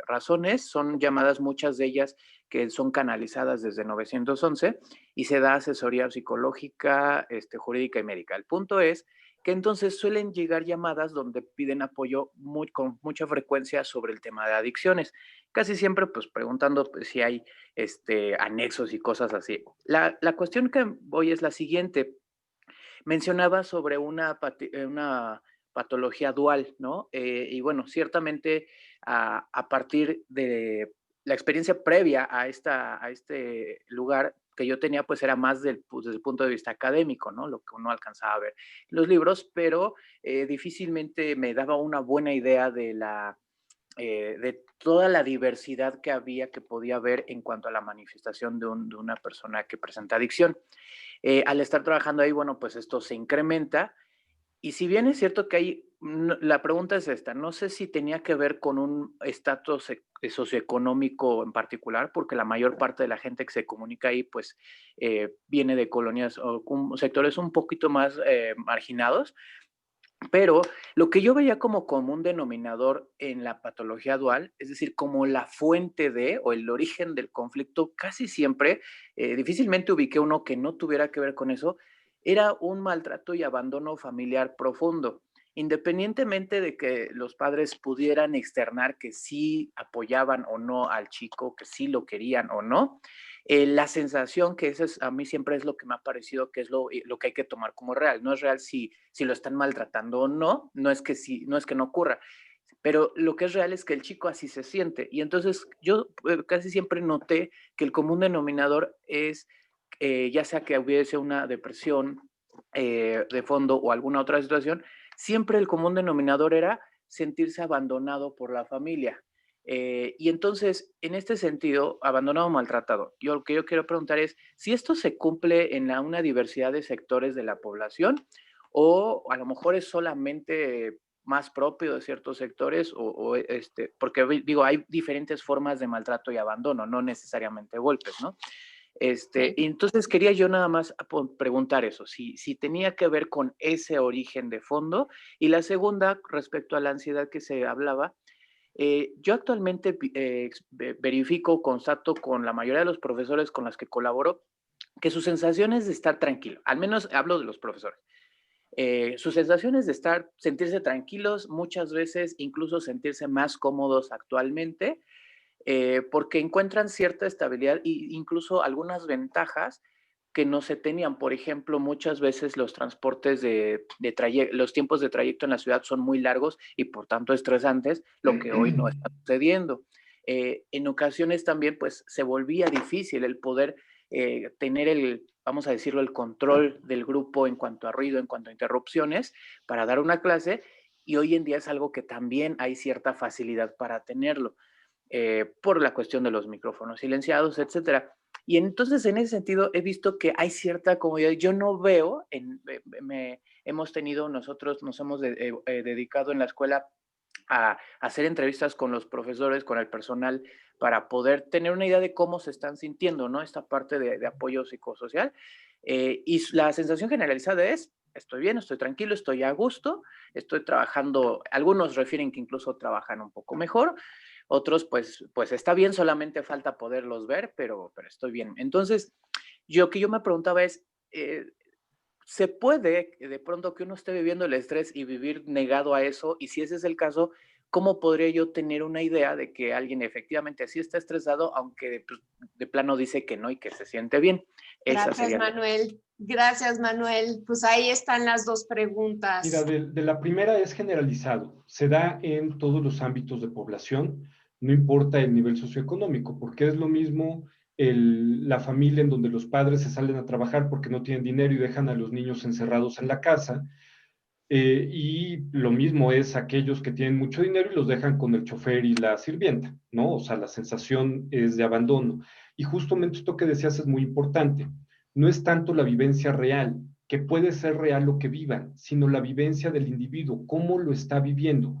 razones. Son llamadas, muchas de ellas que son canalizadas desde 911 y se da asesoría psicológica, jurídica y médica. El punto es que entonces suelen llegar llamadas donde piden apoyo con mucha frecuencia sobre el tema de adicciones. Casi siempre pues preguntando pues, si hay anexos y cosas así. La cuestión que voy es la siguiente. Mencionaba sobre una patología dual, ¿no? Y bueno, ciertamente a partir de la experiencia previa a este lugar que yo tenía, pues era más desde el punto de vista académico, ¿no? Lo que uno alcanzaba a ver en los libros, pero difícilmente me daba una buena idea de toda la diversidad que podía haber en cuanto a la manifestación de una persona que presenta adicción. Al estar trabajando ahí, bueno, pues esto se incrementa. Y si bien es cierto que la pregunta es esta, no sé si tenía que ver con un estatus socioeconómico en particular, porque la mayor parte de la gente que se comunica ahí, pues viene de colonias o sectores un poquito más marginados, pero lo que yo veía como común denominador en la patología dual, es decir, como la fuente de o el origen del conflicto, casi siempre, difícilmente ubiqué uno que no tuviera que ver con eso, era un maltrato y abandono familiar profundo. Independientemente de que los padres pudieran externar que sí apoyaban o no al chico, que sí lo querían o no, la sensación que a mí siempre es lo que me ha parecido que es lo que hay que tomar como real. No es real si lo están maltratando o no, no es que no ocurra, pero lo que es real es que el chico así se siente. Y entonces yo casi siempre noté que el común denominador es, ya sea que hubiese una depresión de fondo o alguna otra situación, siempre el común denominador era sentirse abandonado por la familia. Y entonces, en este sentido, abandonado o maltratado, lo que yo quiero preguntar es si esto se cumple en una diversidad de sectores de la población o a lo mejor es solamente más propio de ciertos sectores porque digo, hay diferentes formas de maltrato y abandono, no necesariamente golpes, ¿no? Y entonces quería yo nada más preguntar eso, si tenía que ver con ese origen de fondo. Y la segunda, respecto a la ansiedad que se hablaba, yo actualmente constato con la mayoría de los profesores con los que colaboro, que su sensación es de estar tranquilo, al menos hablo de los profesores. Sus sensaciones de sentirse tranquilos, muchas veces incluso sentirse más cómodos actualmente, porque encuentran cierta estabilidad e incluso algunas ventajas que no se tenían. Por ejemplo, muchas veces los transportes los tiempos de trayecto en la ciudad son muy largos y por tanto estresantes, lo que hoy no está sucediendo. En ocasiones también pues se volvía difícil el poder tener vamos a decirlo, el control del grupo en cuanto a ruido, en cuanto a interrupciones para dar una clase, y hoy en día es algo que también hay cierta facilidad para tenerlo, por la cuestión de los micrófonos silenciados, etcétera. Y entonces, en ese sentido, he visto que hay cierta comodidad. Yo no veo, nosotros nos hemos dedicado en la escuela a hacer entrevistas con los profesores, con el personal, para poder tener una idea de cómo se están sintiendo, ¿no? Esta parte de apoyo psicosocial. Y la sensación generalizada es, estoy bien, estoy tranquilo, estoy a gusto, estoy trabajando. Algunos refieren que incluso trabajan un poco mejor. Otros, pues está bien, solamente falta poderlos ver, pero estoy bien. Entonces, yo me preguntaba es, ¿se puede de pronto que uno esté viviendo el estrés y vivir negado a eso? Y si ese es el caso, ¿cómo podría yo tener una idea de que alguien efectivamente sí está estresado, aunque de plano dice que no y que se siente bien? Gracias, Manuel. Gracias, Manuel. Pues ahí están las dos preguntas. Mira, de la primera es generalizado. Se da en todos los ámbitos de población, no importa el nivel socioeconómico, porque es lo mismo la familia en donde los padres se salen a trabajar porque no tienen dinero y dejan a los niños encerrados en la casa. Y lo mismo es aquellos que tienen mucho dinero y los dejan con el chofer y la sirvienta, ¿no? O sea, la sensación es de abandono. Y justamente esto que decías es muy importante. No es tanto la vivencia real, que puede ser real lo que vivan, sino la vivencia del individuo, cómo lo está viviendo.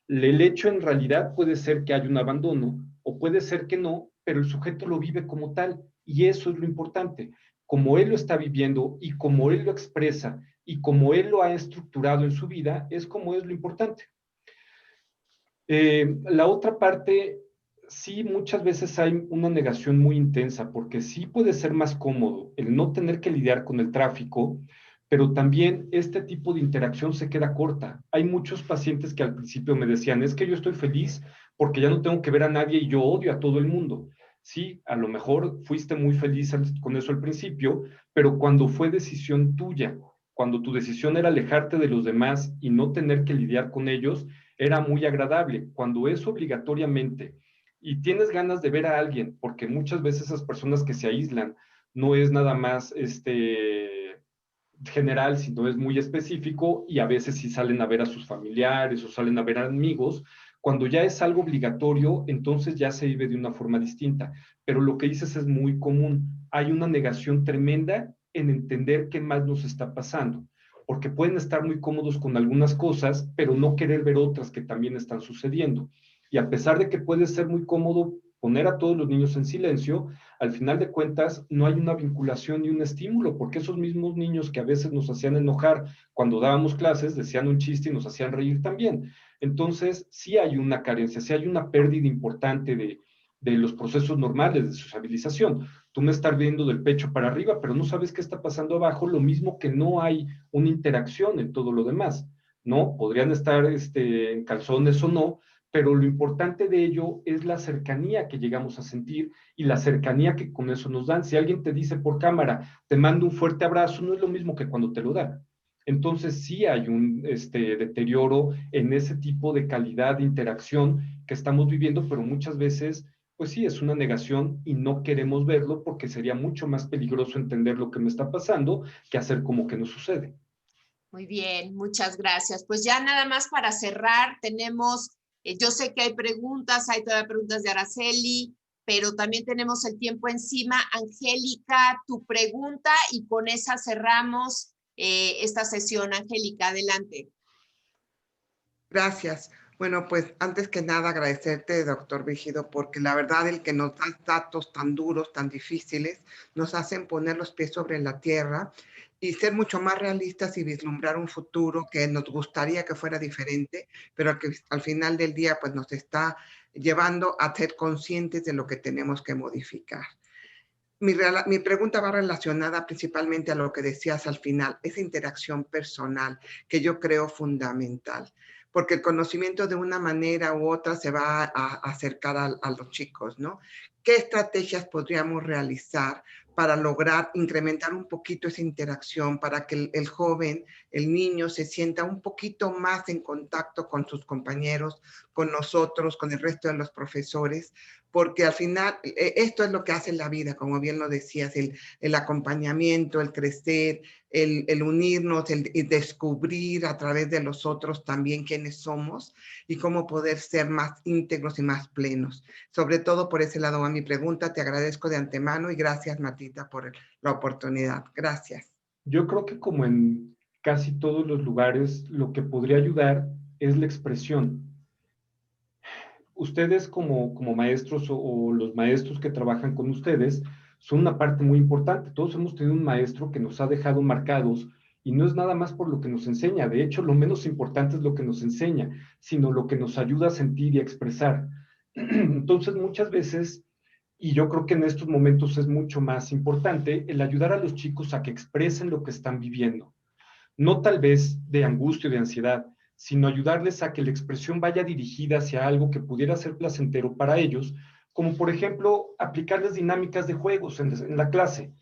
El hecho en realidad puede ser que haya un abandono o puede ser que no, pero el sujeto lo vive como tal y eso es lo importante. Como él lo está viviendo y como él lo expresa y como él lo ha estructurado en su vida, es como es lo importante. La otra parte, sí, muchas veces hay una negación muy intensa, porque sí puede ser más cómodo el no tener que lidiar con el tráfico, pero también este tipo de interacción se queda corta. Hay muchos pacientes que al principio me decían, es que yo estoy feliz porque ya no tengo que ver a nadie y yo odio a todo el mundo. Sí, a lo mejor fuiste muy feliz con eso al principio, pero cuando fue decisión tuya, cuando tu decisión era alejarte de los demás y no tener que lidiar con ellos, era muy agradable. Cuando es obligatoriamente y tienes ganas de ver a alguien, porque muchas veces esas personas que se aíslan no es nada más general, sino es muy específico y a veces sí salen a ver a sus familiares o salen a ver a amigos. Cuando ya es algo obligatorio, entonces ya se vive de una forma distinta. Pero lo que dices es muy común. Hay una negación tremenda en entender qué más nos está pasando, porque pueden estar muy cómodos con algunas cosas, pero no querer ver otras que también están sucediendo. Y a pesar de que puede ser muy cómodo poner a todos los niños en silencio, al final de cuentas no hay una vinculación ni un estímulo, porque esos mismos niños que a veces nos hacían enojar cuando dábamos clases, decían un chiste y nos hacían reír también. Entonces, sí hay una carencia, sí hay una pérdida importante de los procesos normales de sociabilización. Tú me estás viendo del pecho para arriba, pero no sabes qué está pasando abajo, lo mismo que no hay una interacción en todo lo demás, ¿no? Podrían estar en calzones o no, pero lo importante de ello es la cercanía que llegamos a sentir y la cercanía que con eso nos dan. Si alguien te dice por cámara, te mando un fuerte abrazo, no es lo mismo que cuando te lo dan. Entonces sí hay un deterioro en ese tipo de calidad de interacción que estamos viviendo, pero muchas veces, pues sí, es una negación y no queremos verlo porque sería mucho más peligroso entender lo que me está pasando que hacer como que no sucede. Muy bien, muchas gracias. Pues ya nada más para cerrar, tenemos, yo sé que hay todavía preguntas de Araceli, pero también tenemos el tiempo encima. Angélica, tu pregunta y con esa cerramos esta sesión. Angélica, adelante. Gracias. Bueno, pues antes que nada agradecerte, doctor Brígido, porque la verdad el que nos da datos tan duros, tan difíciles, nos hacen poner los pies sobre la tierra y ser mucho más realistas y vislumbrar un futuro que nos gustaría que fuera diferente, pero que al final del día pues nos está llevando a ser conscientes de lo que tenemos que modificar. Mi pregunta va relacionada principalmente a lo que decías al final, esa interacción personal que yo creo fundamental, porque el conocimiento de una manera u otra se va a acercar a los chicos, ¿no? ¿Qué estrategias podríamos realizar para lograr incrementar un poquito esa interacción, para que el joven, el niño, se sienta un poquito más en contacto con sus compañeros, con nosotros, con el resto de los profesores, porque al final esto es lo que hace la vida, como bien lo decías, el acompañamiento, el crecer, el unirnos, el descubrir a través de los otros también quiénes somos y cómo poder ser más íntegros y más plenos. Sobre todo por ese lado va mi pregunta. Te agradezco de antemano y gracias, Martita, por la oportunidad. Gracias. Yo creo que como en casi todos los lugares, lo que podría ayudar es la expresión. Ustedes como maestros o los maestros que trabajan con ustedes son una parte muy importante. Todos hemos tenido un maestro que nos ha dejado marcados y no es nada más por lo que nos enseña. De hecho, lo menos importante es lo que nos enseña, sino lo que nos ayuda a sentir y a expresar. Entonces, muchas veces, y yo creo que en estos momentos es mucho más importante, el ayudar a los chicos a que expresen lo que están viviendo. No tal vez de angustia o de ansiedad, sino ayudarles a que la expresión vaya dirigida hacia algo que pudiera ser placentero para ellos, como por ejemplo aplicarles dinámicas de juegos en la clase.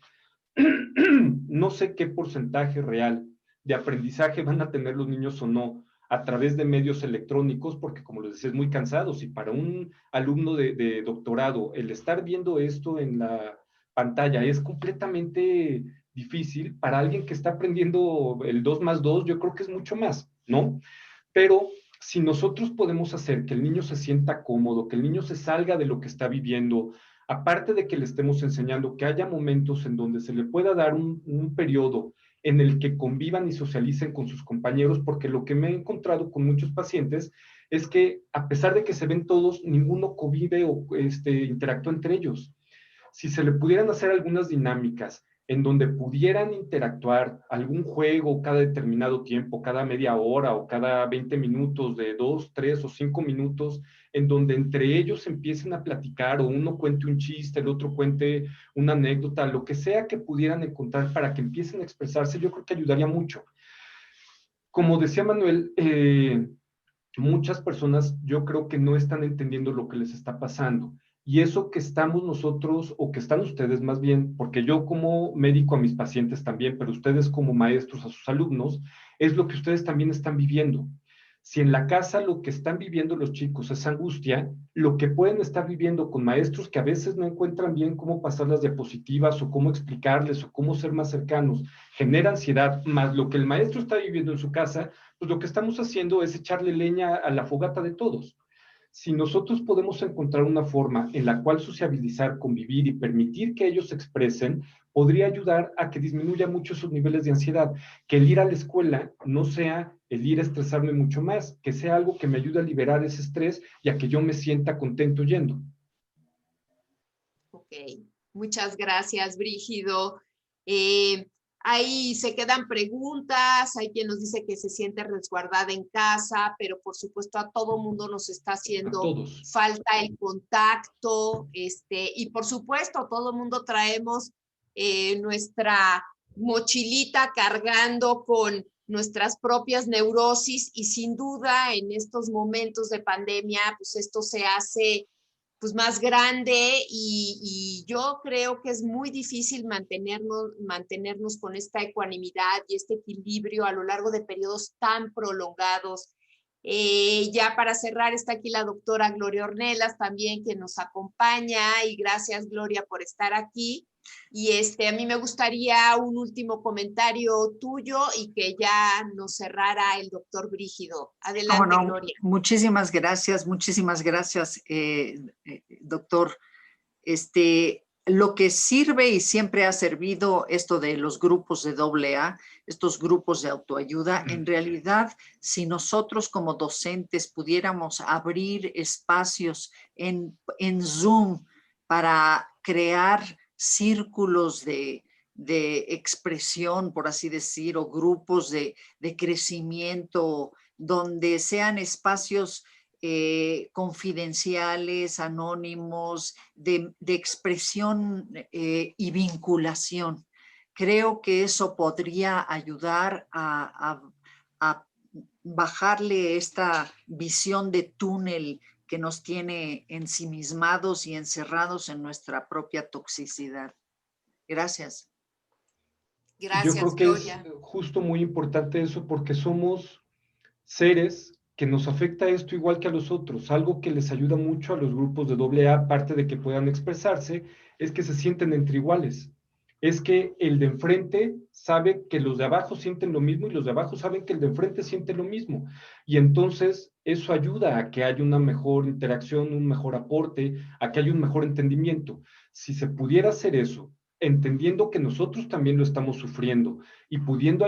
No sé qué porcentaje real de aprendizaje van a tener los niños o no a través de medios electrónicos, porque como les decía, es muy cansado. Si para un alumno de doctorado el estar viendo esto en la pantalla es completamente difícil, para alguien que está aprendiendo el 2 más 2, yo creo que es mucho más, ¿no? Pero si nosotros podemos hacer que el niño se sienta cómodo, que el niño se salga de lo que está viviendo, aparte de que le estemos enseñando que haya momentos en donde se le pueda dar un periodo en el que convivan y socialicen con sus compañeros, porque lo que me he encontrado con muchos pacientes es que a pesar de que se ven todos, ninguno convive o interactúa entre ellos. Si se le pudieran hacer algunas dinámicas en donde pudieran interactuar algún juego cada determinado tiempo, cada media hora o cada 20 minutos de 2, 3 o 5 minutos, en donde entre ellos empiecen a platicar o uno cuente un chiste, el otro cuente una anécdota, lo que sea que pudieran encontrar para que empiecen a expresarse, yo creo que ayudaría mucho. Como decía Manuel, muchas personas yo creo que no están entendiendo lo que les está pasando. Y eso que estamos nosotros, o que están ustedes más bien, porque yo como médico a mis pacientes también, pero ustedes como maestros a sus alumnos, es lo que ustedes también están viviendo. Si en la casa lo que están viviendo los chicos es angustia, lo que pueden estar viviendo con maestros que a veces no encuentran bien cómo pasar las diapositivas o cómo explicarles o cómo ser más cercanos, genera ansiedad, más lo que el maestro está viviendo en su casa, pues lo que estamos haciendo es echarle leña a la fogata de todos. Si nosotros podemos encontrar una forma en la cual sociabilizar, convivir y permitir que ellos se expresen, podría ayudar a que disminuya mucho sus niveles de ansiedad, que el ir a la escuela no sea el ir a estresarme mucho más, que sea algo que me ayude a liberar ese estrés y a que yo me sienta contento yendo. Ok, muchas gracias, Brígido. Ahí se quedan preguntas, hay quien nos dice que se siente resguardada en casa, pero por supuesto a todo mundo nos está haciendo falta el contacto, y por supuesto todo mundo traemos nuestra mochilita cargando con nuestras propias neurosis y sin duda en estos momentos de pandemia, pues esto se hace pues más grande y yo creo que es muy difícil mantenernos con esta ecuanimidad y este equilibrio a lo largo de periodos tan prolongados. Ya para cerrar está aquí la doctora Gloria Ornelas también que nos acompaña y gracias Gloria por estar aquí. Y a mí me gustaría un último comentario tuyo y que ya nos cerrara el doctor Brígido. Adelante, no, Gloria. Muchísimas gracias, doctor. Lo que sirve y siempre ha servido esto de los grupos de AA, estos grupos de autoayuda, en realidad, si nosotros como docentes pudiéramos abrir espacios en Zoom para crear círculos de expresión, por así decir, o grupos de crecimiento, donde sean espacios confidenciales, anónimos, de expresión y vinculación. Creo que eso podría ayudar a bajarle esta visión de túnel que nos tiene ensimismados y encerrados en nuestra propia toxicidad. Gracias. Gracias, Yo creo que Gloria. es justo muy importante eso porque somos seres que nos afecta esto igual que a los otros. Algo que les ayuda mucho a los grupos de AA, aparte de que puedan expresarse, es que se sienten entre iguales. Es que el de enfrente sabe que los de abajo sienten lo mismo y los de abajo saben que el de enfrente siente lo mismo. Y entonces eso ayuda a que haya una mejor interacción, un mejor aporte, a que haya un mejor entendimiento. Si se pudiera hacer eso, entendiendo que nosotros también lo estamos sufriendo y pudiendo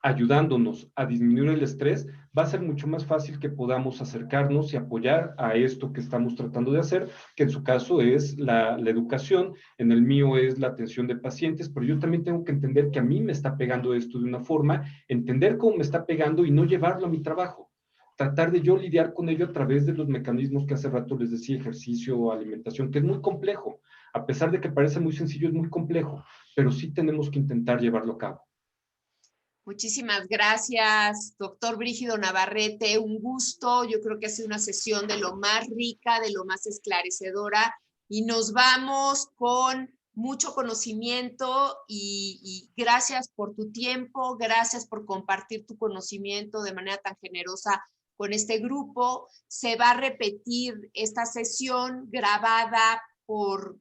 ayudándonos a disminuir el estrés, va a ser mucho más fácil que podamos acercarnos y apoyar a esto que estamos tratando de hacer, que en su caso es la educación, en el mío es la atención de pacientes, pero yo también tengo que entender que a mí me está pegando esto de una forma, entender cómo me está pegando y no llevarlo a mi trabajo. Tratar de yo lidiar con ello a través de los mecanismos que hace rato les decía, ejercicio o alimentación, que es muy complejo. A pesar de que parece muy sencillo, es muy complejo, pero sí tenemos que intentar llevarlo a cabo. Muchísimas gracias, doctor Brígido Navarrete. Un gusto. Yo creo que ha sido una sesión de lo más rica, de lo más esclarecedora. Y nos vamos con mucho conocimiento y gracias por tu tiempo, gracias por compartir tu conocimiento de manera tan generosa con este grupo. Se va a repetir esta sesión grabada por